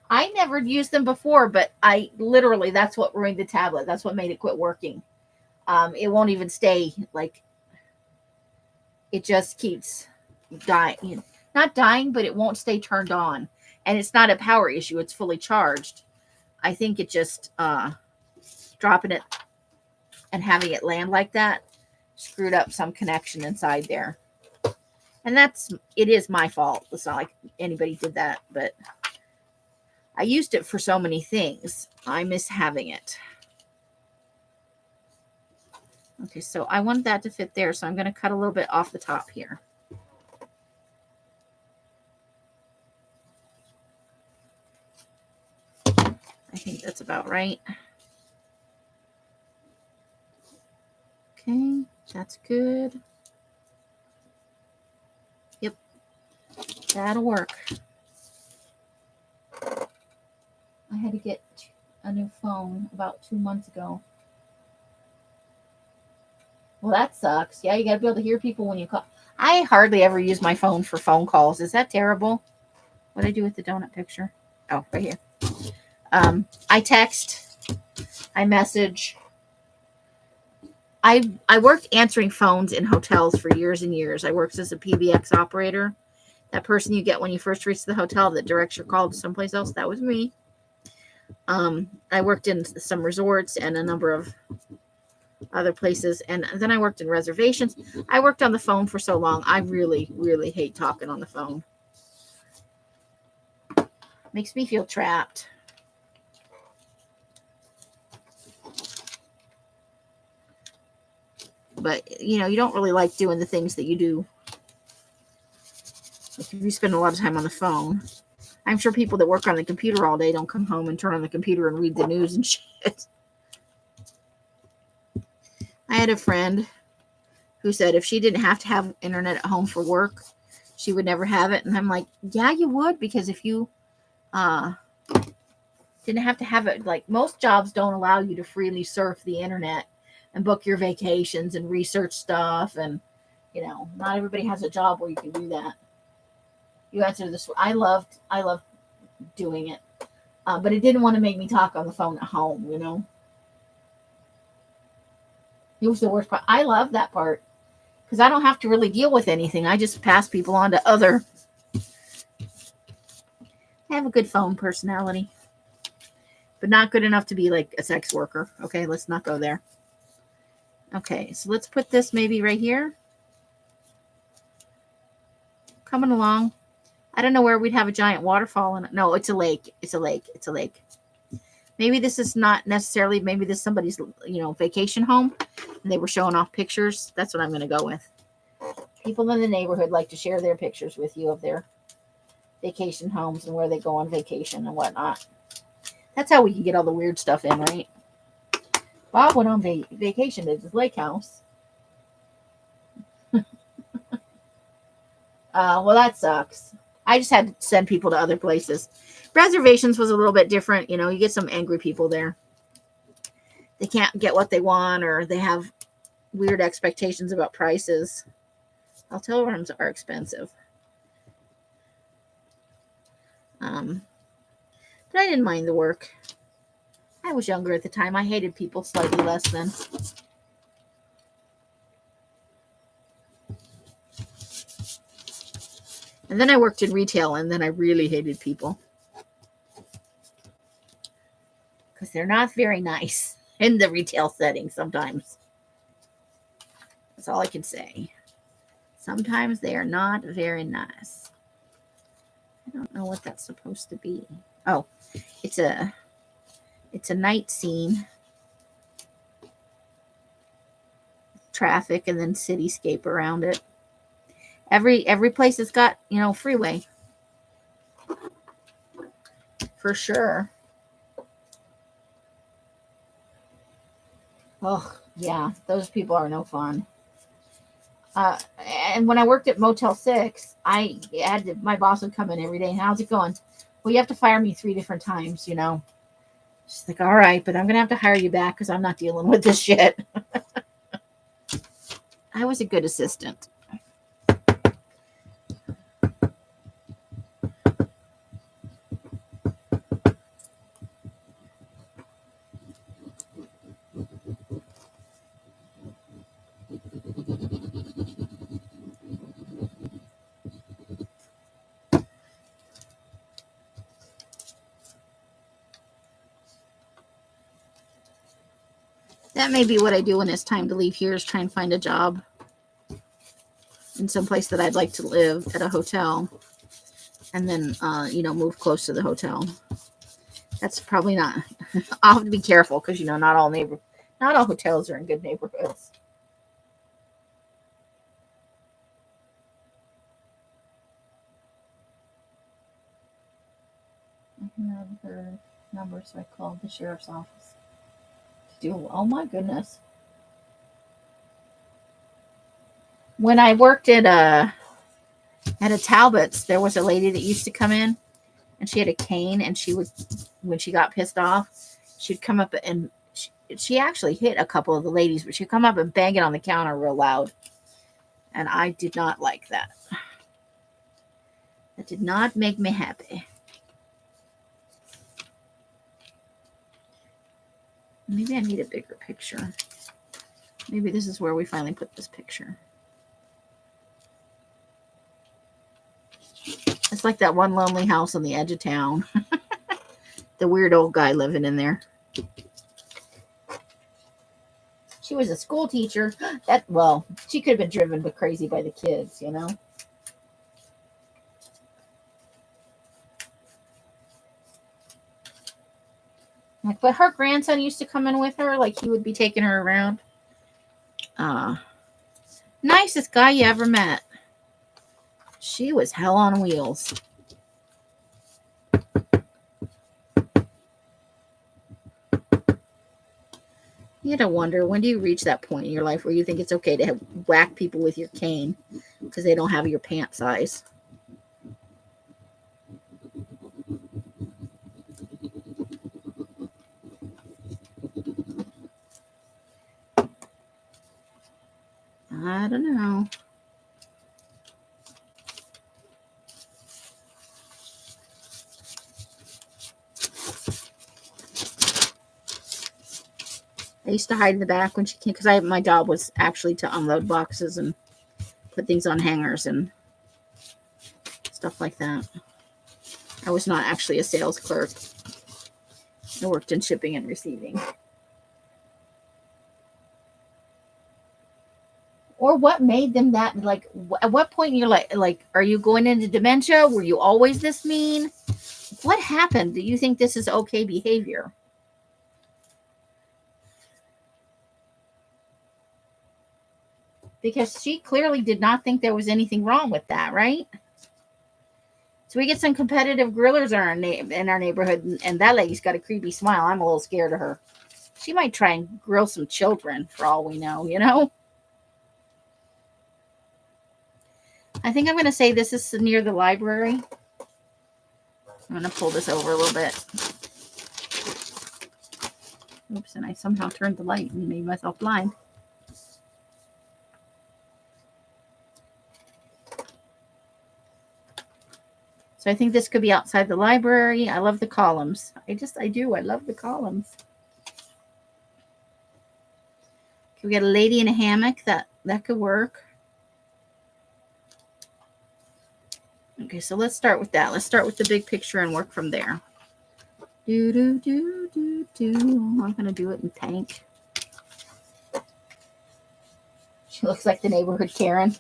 I never used them before, but that's what ruined the tablet. That's what made it quit working. It won't even stay, like, it just keeps dying. Not dying, but it won't stay turned on. And it's not a power issue. It's fully charged. I think it just dropping it and having it land like that screwed up some connection inside there. And it is my fault. It's not like anybody did that, but I used it for so many things. I miss having it. Okay, so I want that to fit there, so I'm going to cut a little bit off the top here. I think that's about right. Okay, that's good. Yep, that'll work. I had to get a new phone about 2 months ago. Well, that sucks. Yeah, you got to be able to hear people when you call. I hardly ever use my phone for phone calls. Is that terrible? What did I do with the donut picture? Oh, right here. I text, I message. I worked answering phones in hotels for years and years. I worked as a PBX operator. That person you get when you first reach the hotel that directs your call to someplace else, that was me. I worked in some resorts and a number of other places, and then I worked in reservations. I worked on the phone for so long. I really, really hate talking on the phone. Makes me feel trapped. But you don't really like doing the things that you do. Like if you spend a lot of time on the phone. I'm sure people that work on the computer all day don't come home and turn on the computer and read the news and shit. I had a friend who said if she didn't have to have internet at home for work, she would never have it. And I'm like, yeah, you would, because if you didn't have to have it, like most jobs don't allow you to freely surf the internet and book your vacations and research stuff. And, not everybody has a job where you can do that. You answer this. I loved doing it. But it didn't want to make me talk on the phone at home, It was the worst part. I love that part because I don't have to really deal with anything. I just pass people on to other. I have a good phone personality, but not good enough to be like a sex worker. Okay, let's not go there. Okay, so let's put this maybe right here. Coming along. I don't know where we'd have a giant waterfall in it. No, it's a lake. It's a lake. It's a lake. Maybe this is not necessarily, maybe this is somebody's, vacation home and they were showing off pictures. That's what I'm going to go with. People in the neighborhood like to share their pictures with you of their vacation homes and where they go on vacation and whatnot. That's how we can get all the weird stuff in, right? Bob went on vacation at his lake house. Well, that sucks. I just had to send people to other places. Reservations was a little bit different. You get some angry people there. They can't get what they want, or they have weird expectations about prices. Hotel rooms are expensive. But I didn't mind the work. I was younger at the time. I hated people slightly less then. And then I worked in retail, and then I really hated people. Because they're not very nice in the retail setting sometimes. That's all I can say. Sometimes they are not very nice. I don't know what that's supposed to be. Oh, it's a night scene. Traffic and then cityscape around it. Every place has got, freeway. For sure. Oh, yeah. Those people are no fun. And when I worked at Motel 6, my boss would come in every day. How's it going? Well, you have to fire me 3 different times, She's like, all right, but I'm going to have to hire you back because I'm not dealing with this shit. I was a good assistant. That may be what I do when it's time to leave here, is try and find a job in some place that I'd like to live at a hotel, and then, move close to the hotel. That's probably not. I'll have to be careful because, not all hotels are in good neighborhoods. I have her number, so I called the sheriff's office. Oh my goodness. When I worked at a Talbot's, there was a lady that used to come in, and she had a cane, and she would, when she got pissed off, she'd come up and she actually hit a couple of the ladies, but she'd come up and bang it on the counter real loud. And I did not like that. That did not make me happy. Maybe I need a bigger picture. Maybe this is where we finally put this picture. It's like that one lonely house on the edge of town. The weird old guy living in there. She was a school teacher. Well, she could have been driven but crazy by the kids, you know. Like, but her grandson used to come in with her. Like, he would be taking her around. Nicest guy you ever met. She was hell on wheels. You had to wonder, when do you reach that point in your life where you think it's okay to whack people with your cane because they don't have your pant size? I don't know. I used to hide in the back when she came because my job was actually to unload boxes and put things on hangers and stuff like that. I was not actually a sales clerk. I worked in shipping and receiving. Or what made them that, like, at what point in your life, like, are you going into dementia? Were you always this mean? What happened? Do you think this is okay behavior? Because she clearly did not think there was anything wrong with that, right? So we get some competitive grillers in our neighborhood, and that lady's got a creepy smile. I'm a little scared of her. She might try and grill some children for all we know, you know? I think I'm going to say this is near the library. I'm going to pull this over a little bit. Oops, and I somehow turned the light and made myself blind. So I think this could be outside the library. I love the columns. I do. I love the columns. Can we get a lady in a hammock? That could work. Okay, so let's start with that. Let's start with the big picture and work from there. I'm going to do it in pink. She looks like the neighborhood Karen.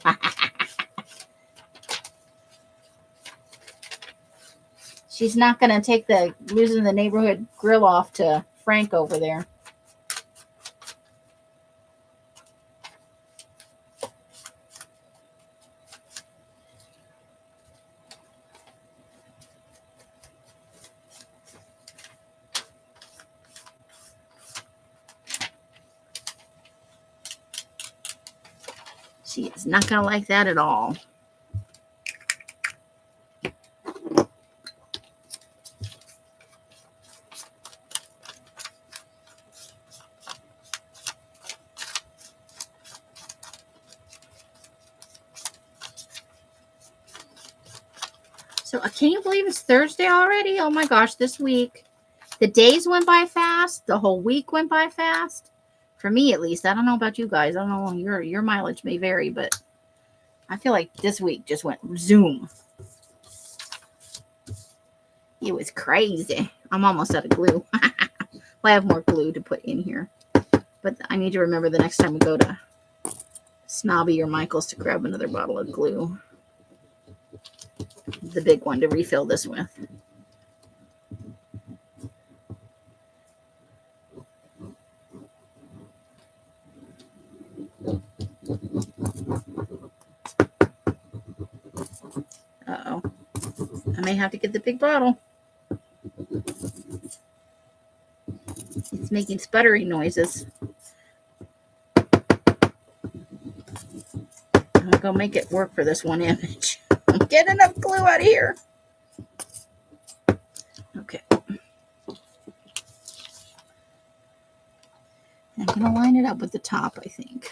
She's not going to take the losing the neighborhood grill off to Frank over there. She is not going to like that at all. So can you believe it's Thursday already? Oh my gosh, this week. The days went by fast. The whole week went by fast. For me, at least. I don't know about you guys. I don't know. Your mileage may vary, but I feel like this week just went zoom. It was crazy. I'm almost out of glue. Well, I have more glue to put in here. But I need to remember the next time we go to Snobby or Michael's to grab another bottle of glue. The big one to refill this with. Uh-oh. I may have to get the big bottle. It's making sputtering noises. I'm going to make it work for this one image. I'm getting enough glue out of here. Okay. going to line it up with the top, I think.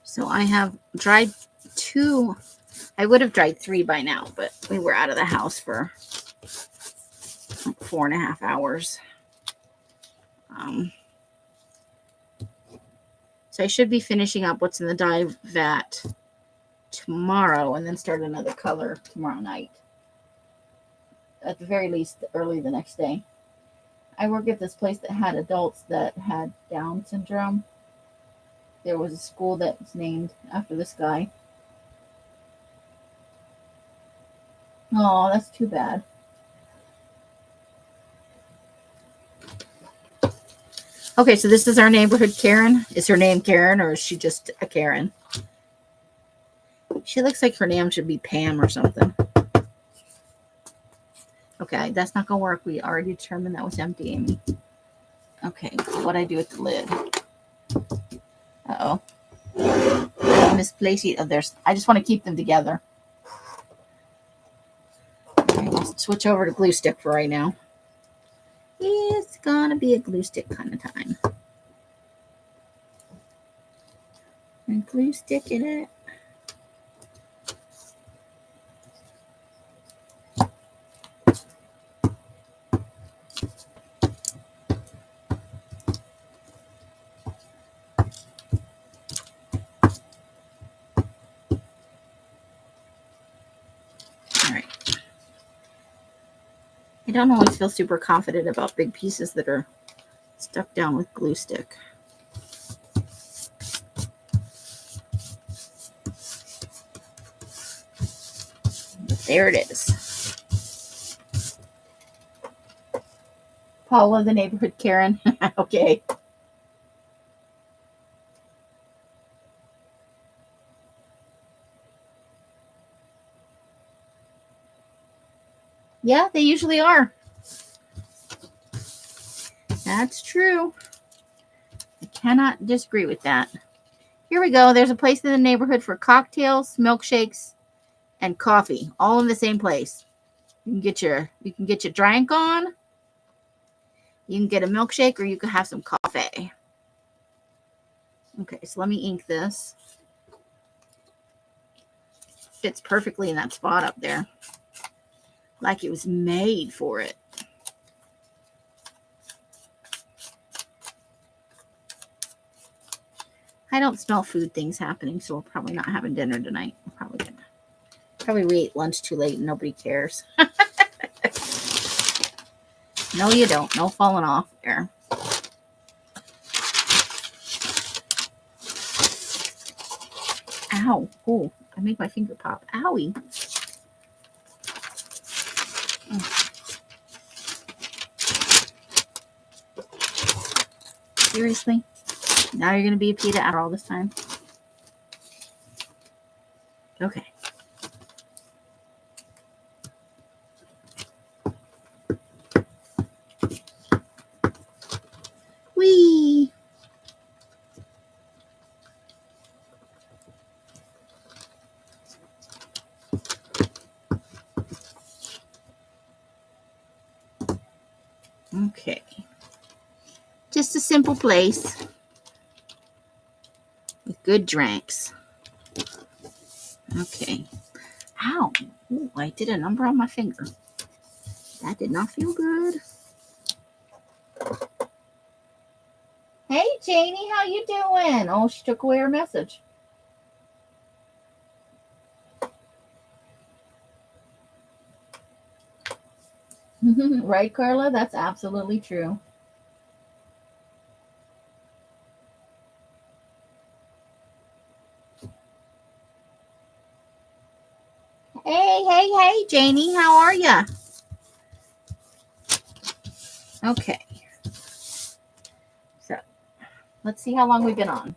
So I have dried 2. I would have dried 3 by now, but we were out of the house for like 4.5 hours. So I should be finishing up what's in the dye vat tomorrow and then start another color tomorrow night. At the very least, early the next day. I work at this place that had adults that had Down syndrome. There was a school that was named after this guy. Oh, that's too bad. Okay, so this is our neighborhood Karen. Is her name Karen or is she just a Karen? She looks like her name should be Pam or something. Okay, that's not going to work. We already determined that was empty, Amy. Okay, what'd I do with the lid? Uh-oh. Misplaced it. Oh, I just want to keep them together. Okay, I'll switch over to glue stick for right now. It's gonna be a glue stick kind of time. And glue stick in it. I don't always feel super confident about big pieces that are stuck down with glue stick. But there it is. Paula, the neighborhood Karen. Okay. Yeah, they usually are. That's true. I cannot disagree with that. Here we go. There's a place in the neighborhood for cocktails, milkshakes, and coffee, all in the same place. You can get your drink on. You can get a milkshake or you can have some coffee. Okay, so let me ink this. Fits perfectly in that spot up there. Like it was made for it. I don't smell food things happening, so we're probably not having dinner tonight. We're probably we ate lunch too late and nobody cares. No, you don't. No falling off there. Ow. Oh, I made my finger pop. Owie. Seriously? Now you're going to be a PETA after all this time? Okay. Whee! Okay. Just a simple place with good drinks. Okay. Ow. Ooh, I did a number on my finger. That did not feel good. Hey, Janie, how you doing? Oh, she took away her message. Right, Carla? That's absolutely true. Hey, Janie, how are ya? Okay. So, let's see how long we've been on.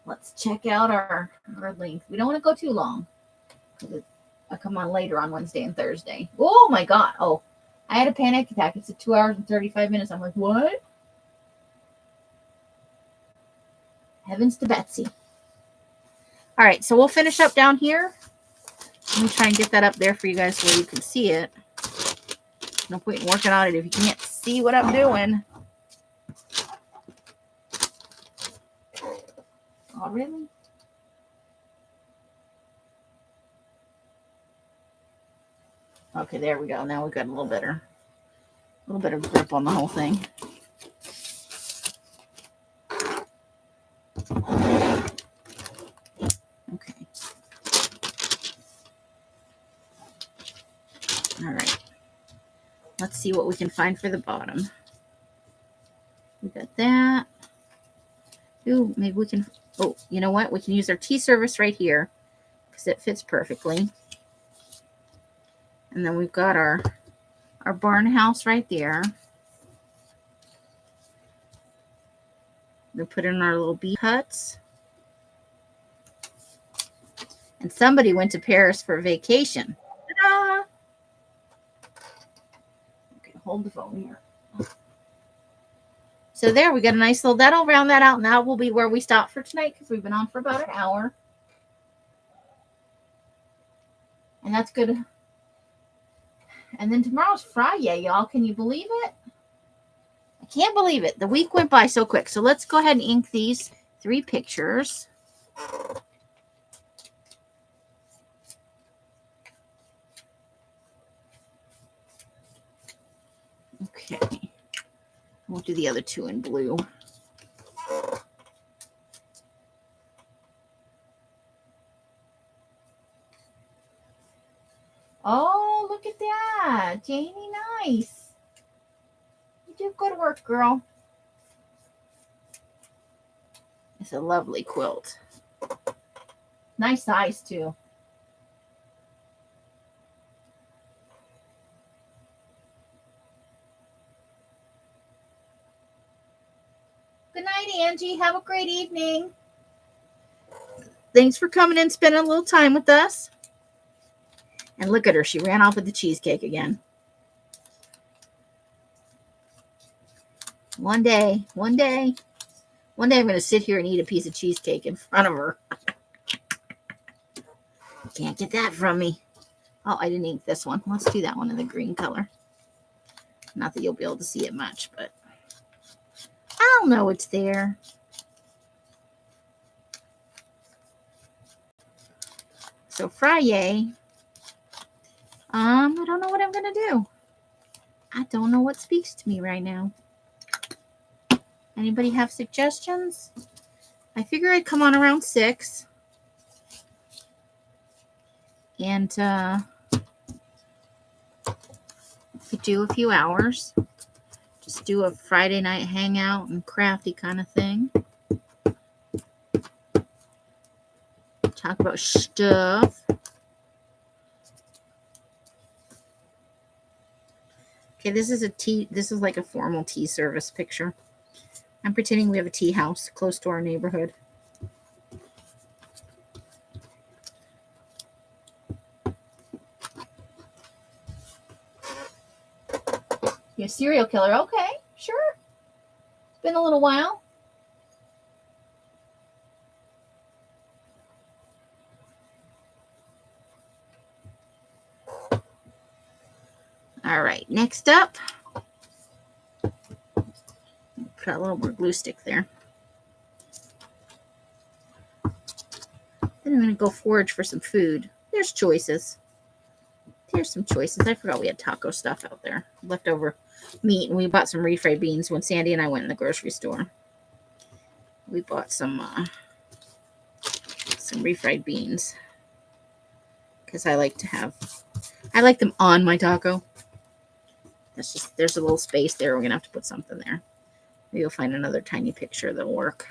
Let's check out our length. We don't want to go too long. I come on later on Wednesday and Thursday. Oh, my God. Oh, I had a panic attack. It's at 2 hours and 35 minutes. I'm like, what? Heavens to Betsy. All right, so we'll finish up down here. Let me try and get that up there for you guys so you can see it. No point in working on it if you can't see what I'm doing. Oh, really? Okay, there we go. Now we've got a little bit of grip on the whole thing. Okay. All right. Let's see what we can find for the bottom. We got that. Ooh, maybe we can, oh, you know what? We can use our tea service right here because it fits perfectly. And then we've got our barn house right there. We'll put in our little bee huts. And somebody went to Paris for vacation. Ta-da! Okay, hold the phone here. So there, we got a nice little, that'll round that out. And that will be where we stop for tonight because we've been on for about an hour. And that's good. And then tomorrow's Friday, y'all. Can you believe it? I can't believe it. The week went by so quick. So let's go ahead and ink these 3 pictures. Okay. We'll do the other 2 in blue. Oh, look at that. Janie, nice. You do good work, girl. It's a lovely quilt. Nice size, too. Good night, Angie. Have a great evening. Thanks for coming and spending a little time with us. And look at her. She ran off with the cheesecake again. One day I'm going to sit here and eat a piece of cheesecake in front of her. Can't get that from me. Oh, I didn't ink this one. Let's do that one in the green color. Not that you'll be able to see it much, but I'll know it's there. So Friday, I don't know what I'm going to do. I don't know what speaks to me right now. Anybody have suggestions? I figure I'd come on around 6. And could do a few hours. Just do a Friday night hangout and crafty kind of thing. Talk about stuff. Okay, this is like a formal tea service picture. I'm pretending we have a tea house close to our neighborhood. You're a serial killer. Okay, sure. It's been a little while. All right, next up, put a little more glue stick there. Then I'm going to go forage for some food. There's choices. Here's some choices. I forgot we had taco stuff out there. Leftover meat, and we bought some refried beans when Sandy and I went in the grocery store. We bought some refried beans because I like them on my taco. That's just, there's a little space there. We're going to have to put something there. Maybe we'll find another tiny picture that'll work.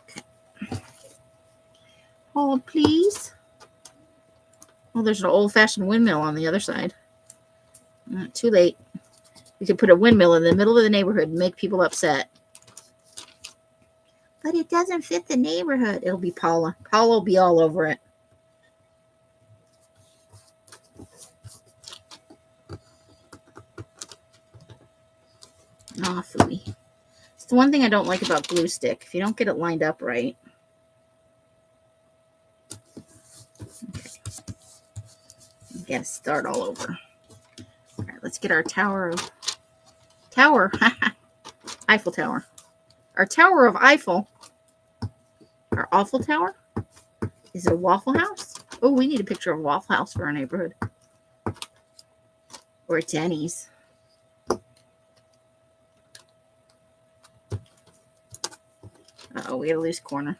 Okay. Hold, please. Oh, there's an old-fashioned windmill on the other side. Too late. We could put a windmill in the middle of the neighborhood and make people upset. But it doesn't fit the neighborhood. It'll be Paula. Paula will be all over it. Oh, phooey. the one thing I don't like about glue stick. If you don't get it lined up right. Okay. You gotta start all over. All right, let's get our tower. Eiffel Tower. Our Tower of Eiffel. Our Awful Tower. Is it a Waffle House? Oh, we need a picture of a Waffle House for our neighborhood. Or a Denny's. Uh-oh, we got a loose corner.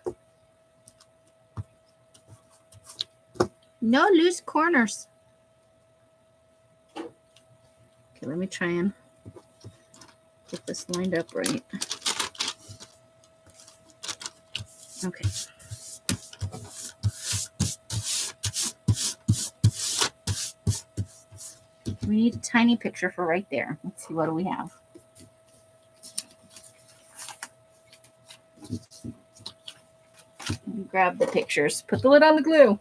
No loose corners. Okay, let me try and get this lined up right. Okay. We need a tiny picture for right there. Let's see, what do we have? Grab the pictures. Put the lid on the glue.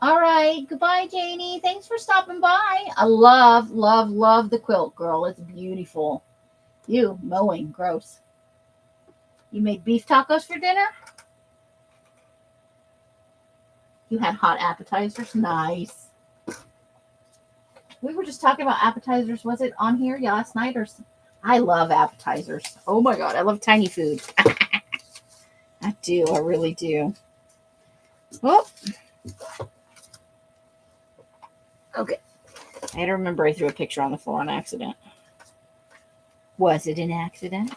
All right. Goodbye, Janie. Thanks for stopping by. I love, love, love the quilt, girl. It's beautiful. You mowing. Gross. You made beef tacos for dinner? You had hot appetizers? Nice. We were just talking about appetizers. Was it on here last night? I love appetizers. Oh my God. I love tiny food. I do. I really do. Oh. Okay. I had to remember I threw a picture on the floor on accident. Was it an accident?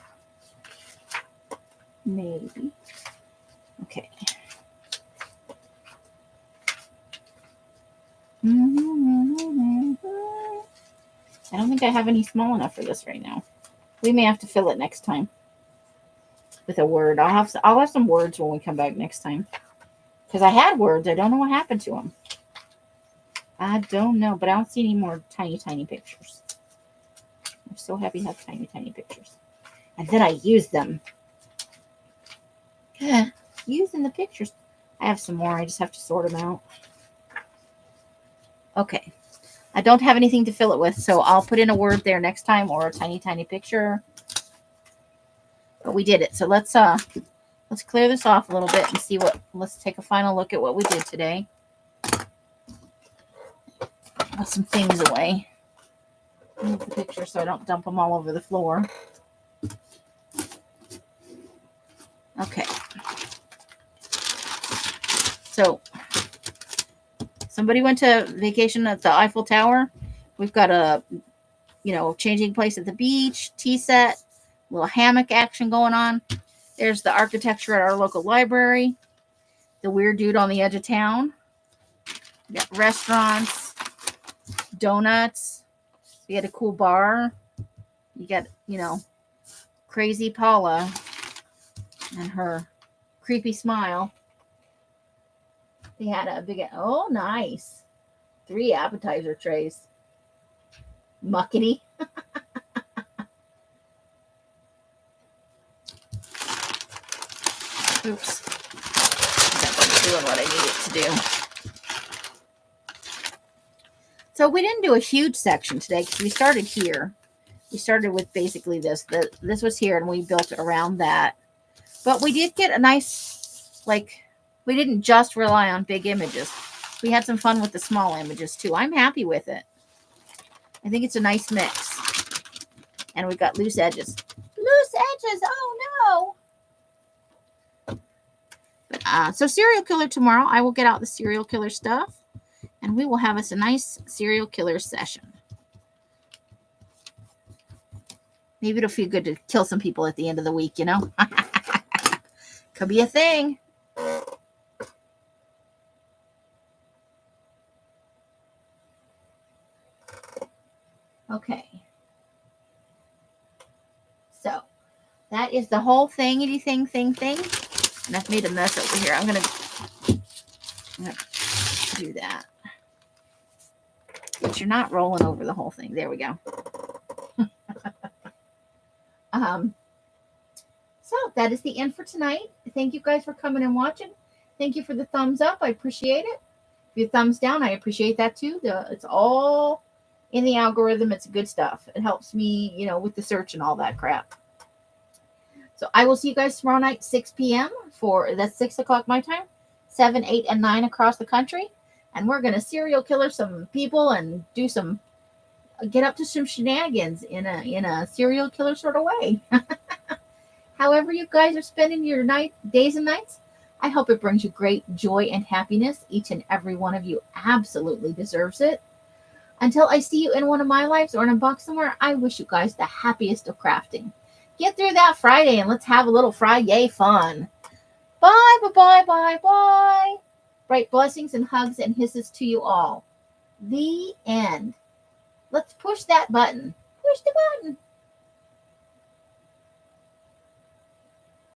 Maybe. Okay. I don't think I have any small enough for this right now. We may have to fill it next time with a word. I'll have some words when we come back next time. Because I had words. I don't know what happened to them. I don't know. But I don't see any more tiny, tiny pictures. I'm so happy to have tiny, tiny pictures. And then I use them. Using the pictures. I have some more. I just have to sort them out. Okay. I don't have anything to fill it with, so I'll put in a word there next time or a tiny, tiny picture. But we did it. So let's clear this off a little bit and see let's take a final look at what we did today. Put some things away. Move the picture so I don't dump them all over the floor. Okay. So somebody went to vacation at the Eiffel Tower. We've got a, changing place at the beach, tea set, little hammock action going on. There's the architecture at our local library. The weird dude on the edge of town. We got restaurants, donuts. We had a cool bar. You got, crazy Paula and her creepy smile. They had a big, oh, nice. 3 appetizer trays. Muckety. Oops. That wasn't doing what I needed to do. So we didn't do a huge section today because we started here. We started with basically this. This was here and we built around that. But we did get a nice, we didn't just rely on big images. We had some fun with the small images too. I'm happy with it. I think it's a nice mix. And we've got loose edges. Loose edges! Oh no! But, so serial killer tomorrow. I will get out the serial killer stuff. And we will have us a nice serial killer session. Maybe it'll feel good to kill some people at the end of the week, Could be a thing. Okay. So that is the whole thing. And I've made a mess over here. I'm gonna do that. But you're not rolling over the whole thing. There we go. So that is the end for tonight. Thank you guys for coming and watching. Thank you for the thumbs up. I appreciate it. If you thumbs down, I appreciate that too. It's all in the algorithm. It's good stuff. It helps me, with the search and all that crap. So I will see you guys tomorrow night, 6 p.m. That's 6 o'clock my time, 7, 8, and 9 across the country. And we're going to serial killer some people and get up to some shenanigans in a serial killer sort of way. However you guys are spending your days and nights, I hope it brings you great joy and happiness. Each and every one of you absolutely deserves it. Until I see you in one of my lives or in a box somewhere, I wish you guys the happiest of crafting. Get through that Friday and let's have a little Friday fun. Bye, bye, bye, bye. Bright blessings and hugs and hisses to you all. The end. Let's push that button. Push the button.